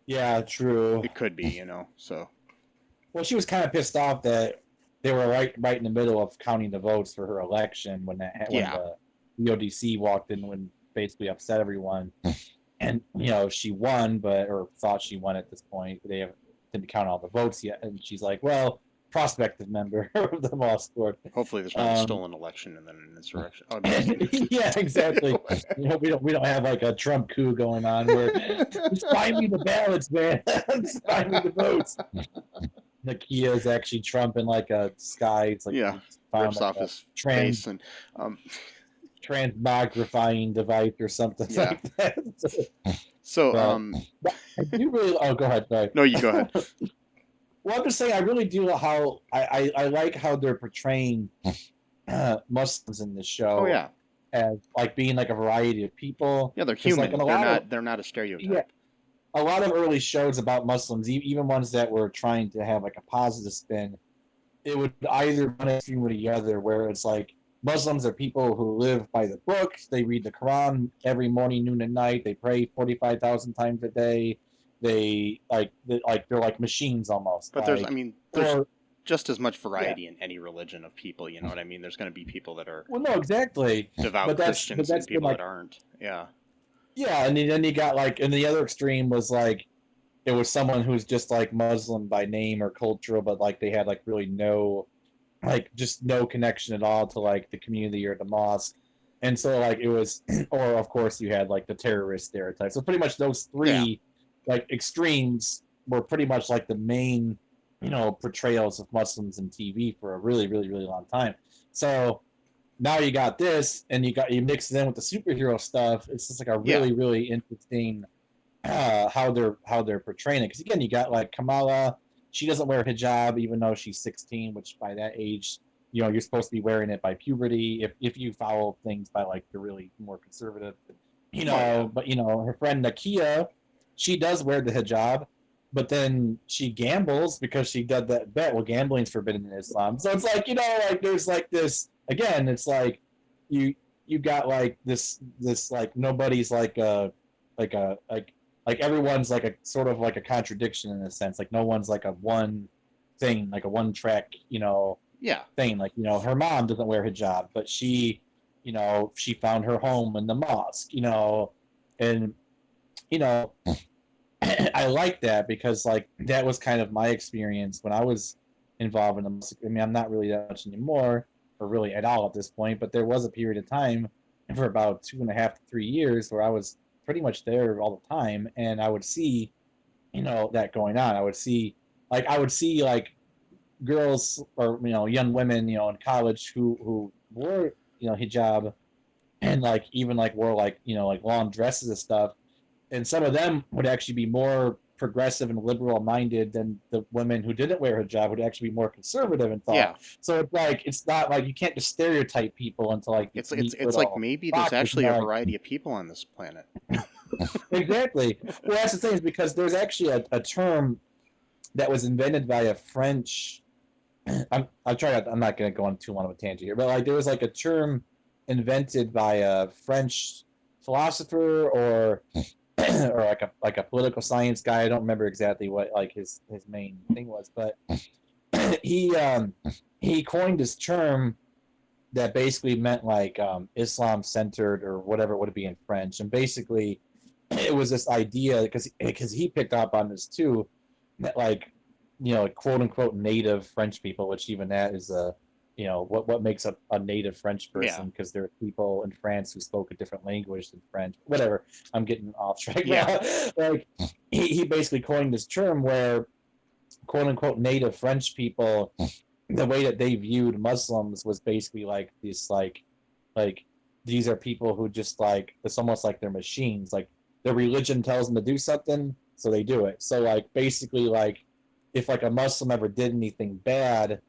Yeah, true. It could be, you know. So Well, she was kind of pissed off that they were right in the middle of counting the votes for her election when the EODC walked in and basically upset everyone. And you know she won, or thought she won at this point. They didn't count all the votes yet, and she's like, "Well, prospective member of the law scored." hopefully there's not a stolen election and then an insurrection. Oh, no. Yeah, exactly. You know, we don't have like a Trump coup going on where just find me the ballots, man. Just find me the votes. Nakia is actually Trump in like a sky. It's like rips off his face and transmogrifying device or something like that. So I do really. Oh, go ahead. Sorry. No, you go ahead. Well, I'm just saying, I really do how I like how they're portraying Muslims in the show. Oh yeah, as like being like a variety of people. Yeah, they're human. Like, they're not a stereotype. Yeah, a lot of early shows about Muslims, even ones that were trying to have like a positive spin, it would either one extreme or the other, where it's like Muslims are people who live by the book. They read the Quran every morning, noon, and night. They pray 45,000 times a day. They're like machines almost. But there's just as much variety in any religion of people. You know what I mean? There's going to be people that are no, exactly devout Christians and people that aren't. Yeah. Yeah, and then you got like, and the other extreme was like, it was someone who's just like Muslim by name or cultural, but like they had like really no, like just no connection at all to like the community or the mosque. And so like it was, or of course you had like the terrorist stereotype. So pretty much those three like extremes were pretty much like the main, portrayals of Muslims in TV for a really, really, really long time. So now you got this, and you mix it in with the superhero stuff. It's just like a really, really interesting how they're portraying it. Because again, you got like Kamala. She doesn't wear hijab even though she's 16, which by that age, you're supposed to be wearing it by puberty. If you follow things by like the really more conservative, But her friend Nakia, she does wear the hijab, but then she gambles because she did that bet. Well, gambling's forbidden in Islam, so it's like there's like this again. It's like you got like this like nobody's like everyone's like a sort of like a contradiction in a sense. Like no one's like a one thing, like a one track thing. Like her mom doesn't wear hijab, but she found her home in the mosque. And I like that because like that was kind of my experience when I was involved in the mosque. I mean, I'm not really that much anymore, or really at all at this point, but there was a period of time for about 2.5 to 3 years where I was pretty much there all the time, and I would see that going on. I would see like girls or young women in college who wore hijab and like even like wore like like long dresses and stuff, and some of them would actually be more progressive and liberal minded than the women who didn't wear hijab, would actually be more conservative in thought. Yeah. So it's like it's not like you can't just stereotype people into like it's like maybe there's actually a variety of people on this planet. Exactly. Well, that's the thing, is because there's actually a term that was invented by a French. I'm not going to go on too long of a tangent here, but like there was like a term invented by a French philosopher or or like a political science guy. I don't remember exactly what like his main thing was, but he coined this term that basically meant like Islam centered or whatever it would be in French, and basically it was this idea because he picked up on this too, that like quote unquote native French people, which even that is a what makes a native French person, because there are people in France who spoke a different language than French. Whatever, I'm getting off track now. Like he basically coined this term where quote unquote native French people, the way that they viewed Muslims was basically like this like these are people who just like, it's almost like they're machines. Like their religion tells them to do something, so they do it. So like basically like if like a Muslim ever did anything bad,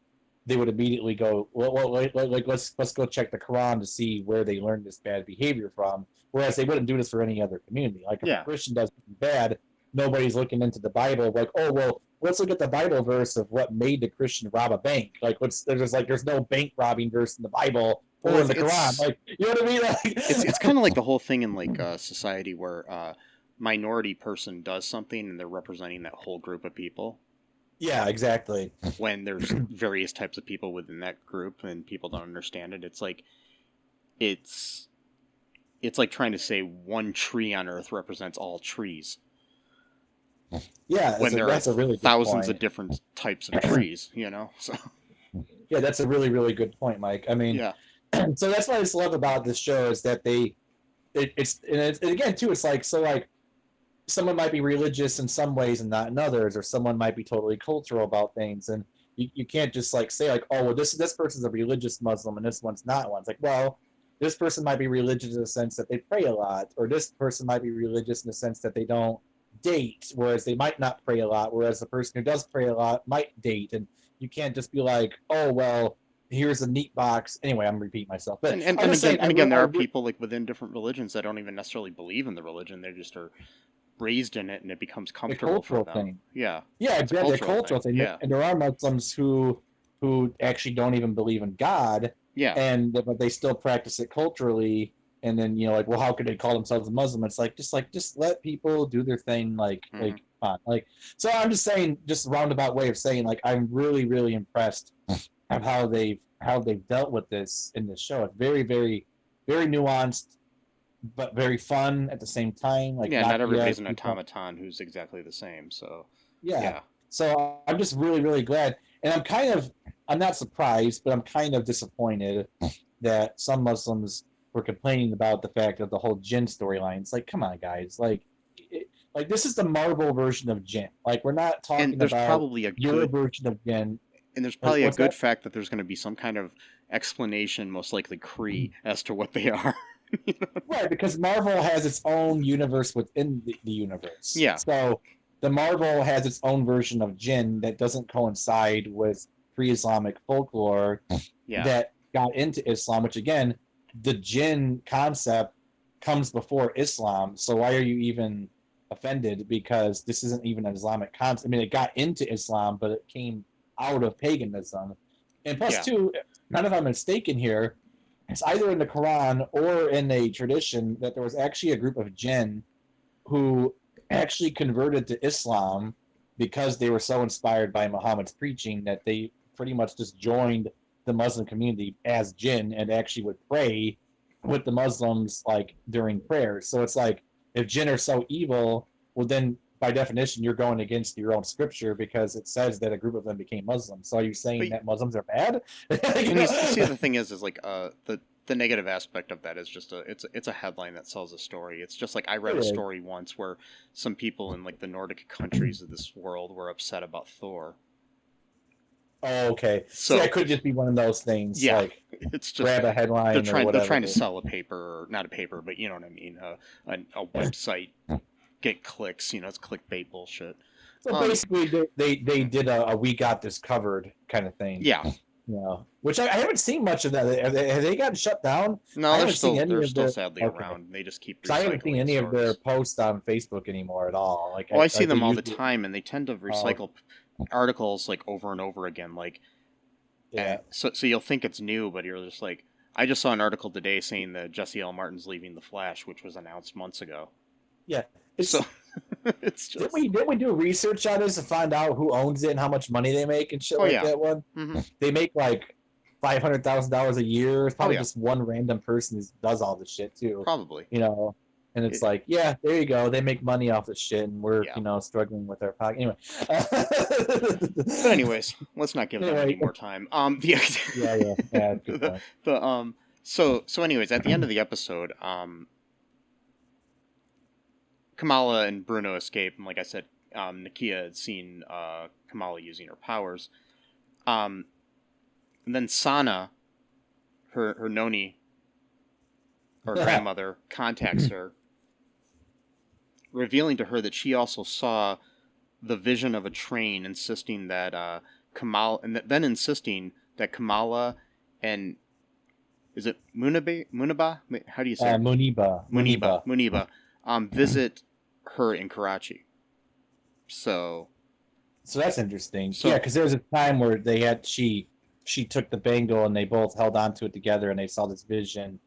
they would immediately go, well like let's go check the Quran to see where they learned this bad behavior from. Whereas they wouldn't do this for any other community. Like if a Christian does something bad, nobody's looking into the Bible like, oh well, let's look at the Bible verse of what made the Christian rob a bank. Like there's no bank robbing verse in the Bible or in the Quran. Like, you know what I mean? Like, it's kind of like the whole thing in like society where minority person does something and they're representing that whole group of people. Yeah, exactly. When there's various types of people within that group and people don't understand it, it's like trying to say one tree on Earth represents all trees. Yeah, when there are a really thousands of different types of trees, So yeah, that's a really, really good point, Mike. I mean, so that's what I just love about this show is that it's again too. It's like someone might be religious in some ways and not in others, or someone might be totally cultural about things, and you can't just like say like, oh well, this person's a religious Muslim and this one's not one. It's like, well, this person might be religious in the sense that they pray a lot, or this person might be religious in the sense that they don't date, whereas they might not pray a lot, whereas the person who does pray a lot might date. And you can't just be like, oh well, here's a neat box. Anyway, I'm repeating myself, but again there are people like within different religions that don't even necessarily believe in the religion, they just are raised in it and it becomes comfortable for them. Thing. Yeah exactly, a cultural thing. Yeah. And there are Muslims who actually don't even believe in God, but they still practice it culturally. And then like, well, how could they call themselves a Muslim? It's like just let people do their thing, like fun. Like, so I'm just saying, just a roundabout way of saying, like, I'm really, really impressed of how they've dealt with this in this show. It's very, very, very nuanced, but very fun at the same time. Like, not everybody's an automaton who's exactly the same. So so I'm just really, really glad, and I'm not surprised, but I'm kind of disappointed that some Muslims were complaining about the fact of the whole Jinn storyline. It's like, come on, guys, like this is the Marvel version of Jinn. Like, we're not talking about probably your version of Jinn. And there's probably a good fact that there's going to be some kind of explanation, most likely Kree, as to what they are. Right, because Marvel has its own universe within the universe. Yeah. So the Marvel has its own version of Jinn that doesn't coincide with pre-Islamic folklore that got into Islam, which again, the Jinn concept comes before Islam. So why are you even offended? Because this isn't even an Islamic concept. I mean, it got into Islam, but it came out of paganism. And plus, too, none of I'm mistaken here, it's either in the Quran or in a tradition that there was actually a group of jinn who actually converted to Islam because they were so inspired by Muhammad's preaching that they pretty much just joined the Muslim community as jinn and actually would pray with the Muslims like during prayers. So it's like, if jinn are so evil, well then by definition you're going against your own scripture because it says that a group of them became Muslims. So are you saying that Muslims are bad? And you see, the thing is like the negative aspect of that is just it's a headline that sells a story. It's just like I read a story once where some people in like the Nordic countries of this world were upset about Thor. Oh, okay. So it could just be one of those things. Yeah, like it's just grab a headline. They're trying to sell a paper, or not a paper, but you know what I mean, a website, get clicks. It's clickbait bullshit. So basically, they did a "we got this covered" kind of thing. Yeah. Which I haven't seen much of that. Have they gotten shut down? No, they're still sadly around. They just keep recycling. I haven't seen any of their posts on Facebook anymore at all. Like, I see them all the time, and they tend to recycle articles like over and over again. Like, so you'll think it's new, but you're just like, I just saw an article today saying that Jesse L. Martin's leaving the Flash, which was announced months ago. Yeah. It's just... Didn't we do research on this to find out who owns it and how much money they make and shit that one? Mm-hmm. They make like $500,000 a year. It's probably just one random person who does all this shit too. Probably. And it's like, there you go. They make money off this shit, and we're struggling with our pocket. Anyway. But anyways, let's not give them any more time. So anyways, at the end of the episode, Kamala and Bruno escape, and like I said, Nakia had seen Kamala using her powers. And then Sana, her noni, her grandmother, contacts her, revealing to her that she also saw the vision of a train, insisting that Kamala, and then insisting that Kamala and, is it Muneeba? How do you say it? Muneeba. Visit her in Karachi. So that's interesting. Because there was a time where she took the bangle and they both held onto it together, and they saw this vision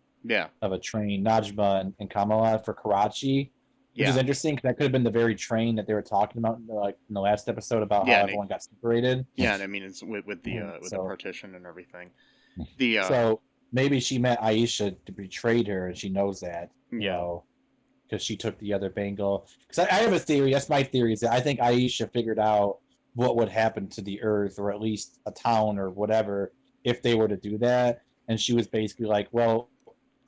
of a train, Najma and Kamala, for Karachi, which is interesting because that could have been the very train that they were talking about in the last episode about how everyone got separated. Yeah, and I mean, it's with the partition and everything. So maybe she met Aisha to betrayed her, and she knows that. Because she took the other bangle. Because I have a theory. That's my theory. Is that I think Aisha figured out what would happen to the Earth, or at least a town or whatever, if they were to do that. And she was basically like, well,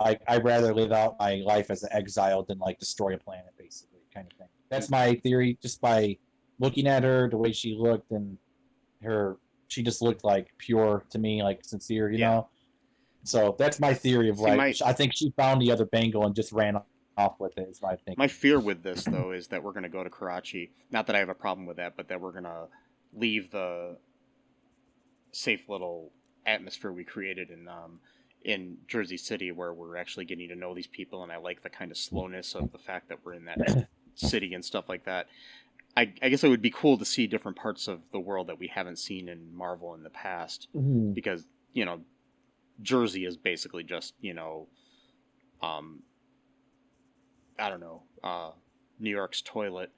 I'd rather live out my life as an exile than like destroy a planet, basically, kind of thing. That's my theory. Just by looking at her, the way she looked, and she just looked like pure to me, like sincere, you know. So that's my theory of I think she found the other bangle and just ran off with it, is my thinking. My fear with this, though, is that we're going to go to Karachi. Not that I have a problem with that, but that we're going to leave the safe little atmosphere we created in Jersey City, where we're actually getting to know these people, and I like the kind of slowness of the fact that we're in that city and stuff like that. I guess it would be cool to see different parts of the world that we haven't seen in Marvel in the past, because, Jersey is basically just, I don't know, New York's toilet.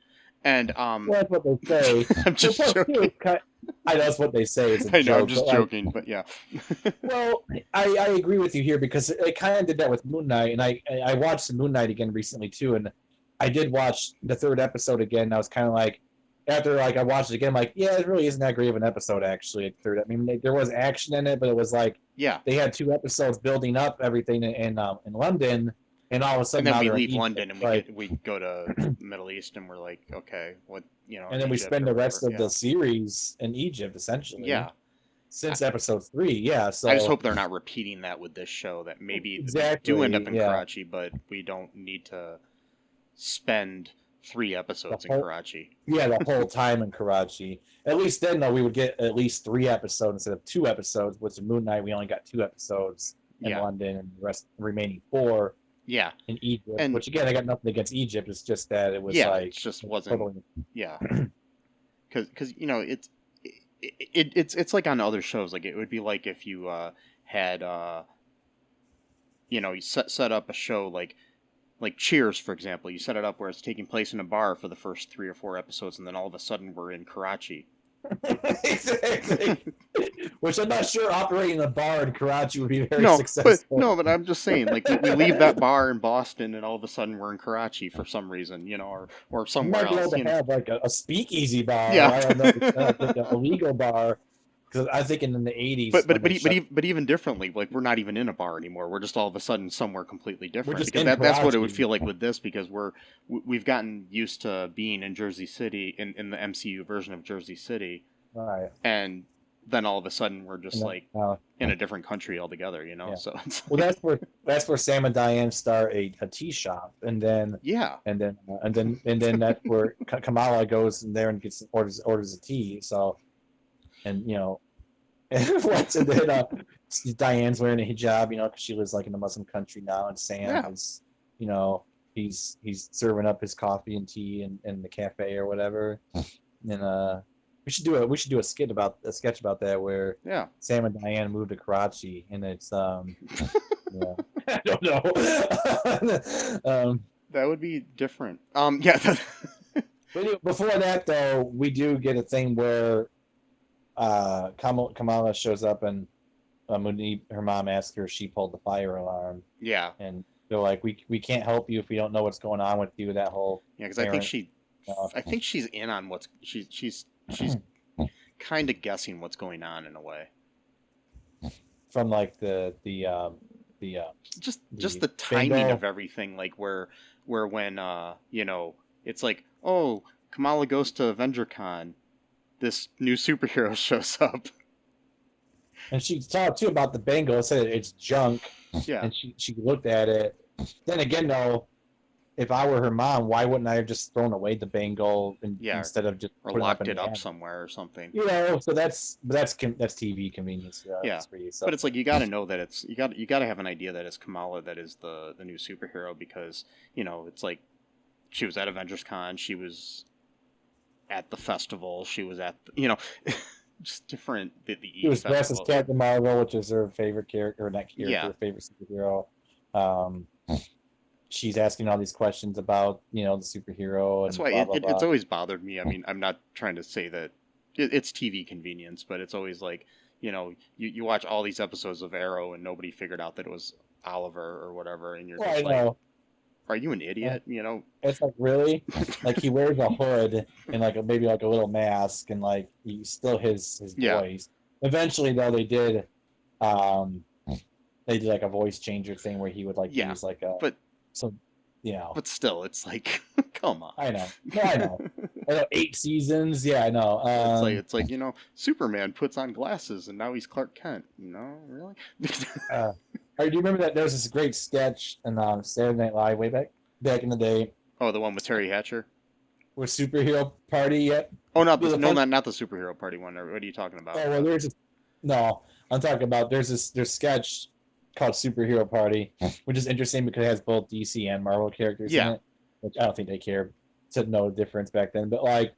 And well, that's what they say. I'm just joking. I know that's what they say. It's a I know, joke, I'm just joking, but yeah. Well, I agree with you here, because it kind of did that with Moon Knight, and I watched Moon Knight again recently too, and I did watch the third episode again. And I was kind of like, after I watched it again, I'm like, it really isn't that great of an episode actually. I mean, there was action in it, but it was like, they had 2 episodes building up everything in London. And all of a sudden, and then we leave London and we go to the Middle East, and we're like, okay, what, And then we spend the rest of the series in Egypt, essentially. Yeah. Since episode 3, So I just hope they're not repeating that with this show. That maybe we do end up in Karachi, but we don't need to spend 3 episodes in Karachi. Yeah, the whole time in Karachi. At least then, though, we would get at least 3 episodes instead of 2 episodes. With the Moon Knight, we only got 2 episodes in London, and the remaining 4. Yeah, in Egypt. Which again, I got nothing against Egypt. It's just that it was it just wasn't. Totally... Yeah, because it's like on other shows. Like it would be like if you had you set up a show like Cheers, for example. You set it up where it's taking place in a bar for the first 3 or 4 episodes, and then all of a sudden we're in Karachi. Exactly. Which I'm not sure operating a bar in Karachi would be very successful. But I'm just saying, like we leave that bar in Boston, and all of a sudden we're in Karachi for some reason, or somewhere else. You might be able to have like a speakeasy bar. Yeah, I don't know, like a legal bar. Because I think in the 80s. But even differently, like we're not even in a bar anymore. We're just all of a sudden somewhere completely different. Because that's what it would feel like with this. Because we've gotten used to being in Jersey City in the MCU version of Jersey City. Right. And then all of a sudden we're just then, in a different country altogether, you know. Yeah. So it's well, that's where Sam and Diane start a tea shop, and then that's where Kamala goes in there and orders a tea. So, and and then Diane's wearing a hijab, because she lives like in a Muslim country now, and Sam is, he's serving up his coffee and tea in the cafe or whatever, and we should do a sketch about that where Sam and Diane moved to Karachi, and it's I don't know. That would be different. Yeah. But before that, though, we do get a thing where Kamala shows up, and her mom asks her if she pulled the fire alarm. Yeah. And they're like, we can't help you if we don't know what's going on with you. That whole because I think she's in on what's she's kind of guessing what's going on in a way. From like the timing of everything, like where when it's like, oh, Kamala goes to AvengerCon, this new superhero shows up, and she talked too about the bangle, said it's junk. Yeah. And she looked at it. Then again, though, if I were her mom, why wouldn't I have just thrown away the bangle instead of just locked it up somewhere or something? So that's TV convenience. For you, so. But it's like you got to know that it's you got to have an idea that it's Kamala that is the new superhero, because it's like she was at Avengers Con, she was at the festival, she was at just different. She was dressed as Captain Marvel, which is her favorite character, or not character, her favorite superhero. She's asking all these questions about, the superhero. That's why it's always bothered me. I mean, I'm not trying to say that it's TV convenience, but it's always like, you watch all these episodes of Arrow and nobody figured out that it was Oliver or whatever, and you're just like, are you an idiot? It's like, really? Like, he wears a hood and maybe a little mask, and he's still his voice. Eventually, though, they did like a voice changer thing where he would use but still, it's like, come on. I know. No, I know. 8 seasons. Yeah, I know. It's like Superman puts on glasses and now he's Clark Kent. Really? Do you remember that there was this great sketch in Saturday Night Live way back in the day? Oh, the one with Terry Hatcher? With Superhero Party yet? Oh, not the Superhero Party one. What are you talking about? Oh, well, I'm talking about there's sketch called Superhero Party, which is interesting because it has both DC and Marvel characters in it, which I don't think they care to know the difference back then. But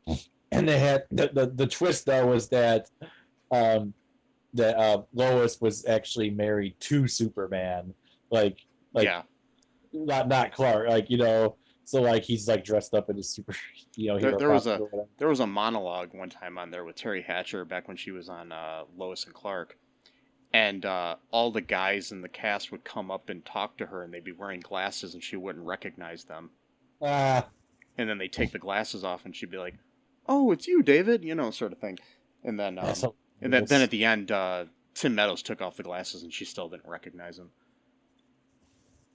and they had the twist though was that Lois was actually married to Superman, not Clark, so he's dressed up in a super, there was a monologue one time on there with Terry Hatcher back when she was on Lois and Clark. And all the guys in the cast would come up and talk to her, and they'd be wearing glasses, and she wouldn't recognize them. And then they'd take the glasses off, and she'd be like, "Oh, it's you, David," sort of thing. And then, then at the end, Tim Meadows took off the glasses, and she still didn't recognize him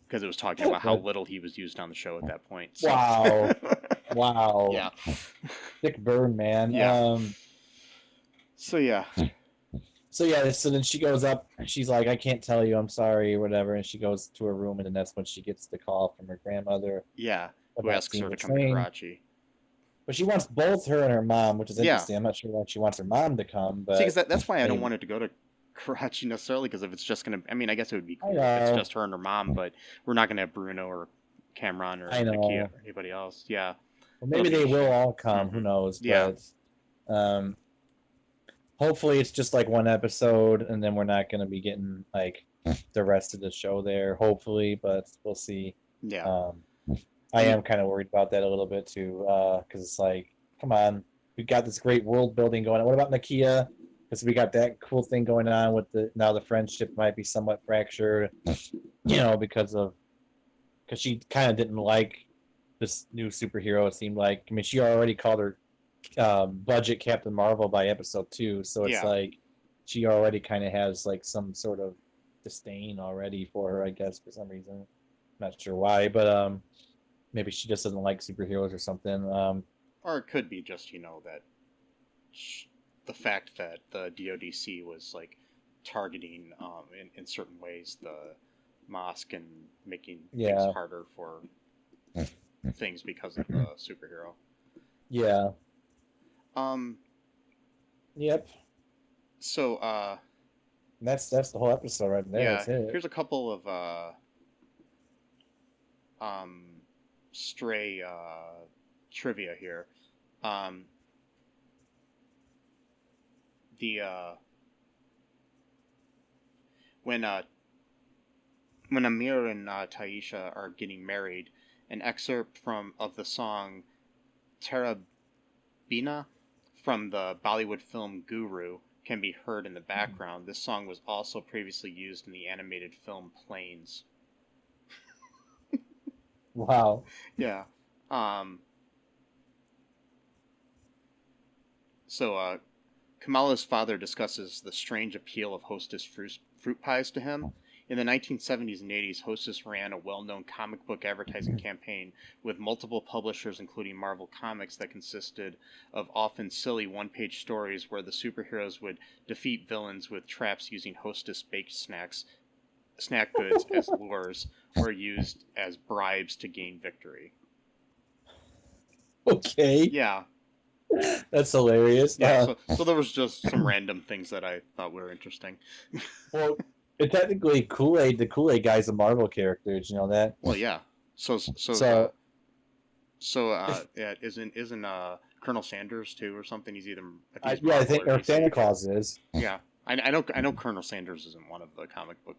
because it was talking about how little he was used on the show at that point. So. Wow, wow, yeah, thick burn, man. Yeah. So then she goes up, and she's like, I can't tell you, I'm sorry, or whatever, and she goes to her room, and then that's when she gets the call from her grandmother. Yeah, who asks her to come to Karachi. But she wants both her and her mom, which is interesting. I'm not sure why she wants her mom to come. But because that's why I don't want it to go to Karachi necessarily, because if it's just going to... I mean, I guess it would be cool if it's just her and her mom, but we're not going to have Bruno or Cameron or Nakia or anybody else. Yeah. Well, maybe they will all come. Who knows? Yeah. But, hopefully it's just one episode, and then we're not going to be getting the rest of the show there, hopefully, but we'll see. Yeah. I am kind of worried about that a little bit too, because it's come on, we got this great world building going on. What about Nakia? Because we got that cool thing going on with the friendship might be somewhat fractured, because she kind of didn't like this new superhero. It seemed like, I mean, she already called her budget Captain Marvel by episode 2, so it's she already kind of has some sort of disdain already for her, I guess, for some reason. Not sure why, but maybe she just doesn't like superheroes or something. Or it could be just that the fact that the DODC was like targeting in certain ways the mosque and making things harder for things because of the superhero. Yeah. Yep. So that's the whole episode right there. Yeah. That's it. Here's a couple of stray trivia here. When Aamir and Taisha are getting married, an excerpt of the song Tarabina from the Bollywood film Guru can be heard in the background. This song was also previously used in the animated film Planes. Wow. Yeah. So Kamala's father discusses the strange appeal of Hostess fruit pies to him. In the 1970s and 80s, Hostess ran a well-known comic book advertising campaign with multiple publishers, including Marvel Comics, that consisted of often silly one-page stories where the superheroes would defeat villains with traps using Hostess baked snack goods as lures or used as bribes to gain victory. Okay. Yeah. That's hilarious. Yeah, so there was just some random things that I thought were interesting. Well, technically, Kool-Aid, the Kool-Aid guy's a Marvel character. Did you know that? Well, yeah. So yeah, isn't Colonel Sanders too or something? He's either I think or Santa Claus is. Yeah, I know Colonel Sanders isn't one of the comic book,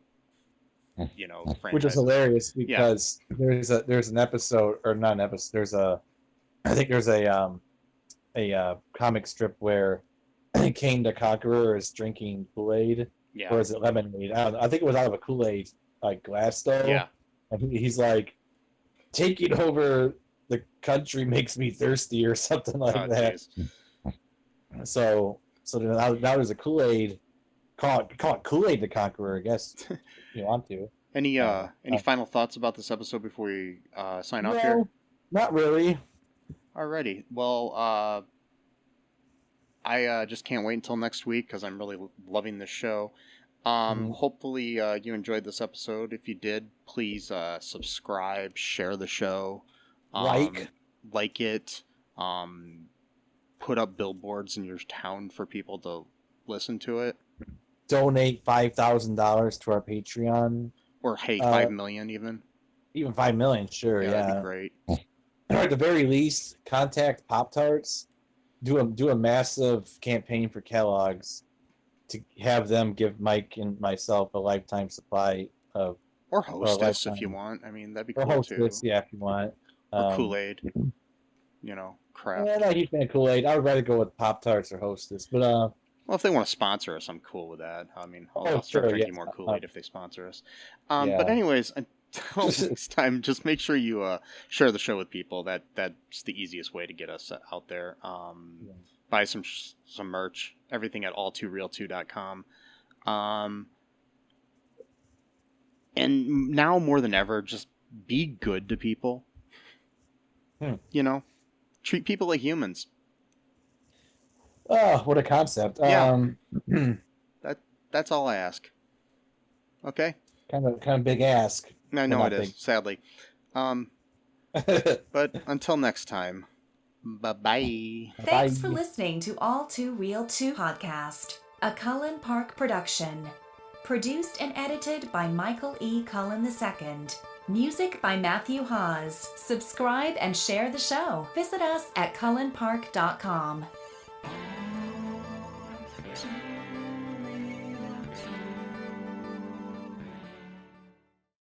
franchises. Which is hilarious because there's an episode, or not an episode. There's a comic strip where Kane the Conqueror is drinking Kool-Aid. Yeah. Or is it lemonade? I don't know. I think it was out of a Kool-Aid glass though. Yeah. And he's like, taking over the country makes me thirsty or something like that. Geez. So now there's a Kool-Aid. Call it Kool-Aid the Conqueror, I guess. If you want to. Any final thoughts about this episode before we sign off here? Not really. Alrighty. Well, I just can't wait until next week because I'm really loving this show. Hopefully you enjoyed this episode. If you did, please subscribe, share the show, like it, put up billboards in your town for people to listen to it. Donate $5,000 to our Patreon. Or hey, 5 million even. Even 5 million, sure, yeah. That'd be great. Or at the very least, contact Pop-Tarts. Do a massive campaign for Kellogg's to have them give Mike and myself a lifetime supply of... Or Hostess if you want. I mean, that'd be cool too. Or Hostess, yeah, if you want. Or Kool-Aid. Kraft. Yeah, not a huge fan of Kool-Aid. I would rather go with Pop-Tarts or Hostess. But, well, if they want to sponsor us, I'm cool with that. I mean, I'll start drinking more Kool-Aid if they sponsor us. But anyways, until next time, just make sure you share the show with people. That's the easiest way to get us out there. Buy some merch. Everything at all2real2.com. And now more than ever, just be good to people. Treat people like humans. Oh, what a concept. Yeah. That's all I ask. Okay? Kind of big ask. I know it is, sadly. But until next time, bye-bye. Thanks for listening to All Too Real 2 podcast, a Cullen Park production. Produced and edited by Michael E. Cullen II. Music by Matthew Haas. Subscribe and share the show. Visit us at cullenpark.com.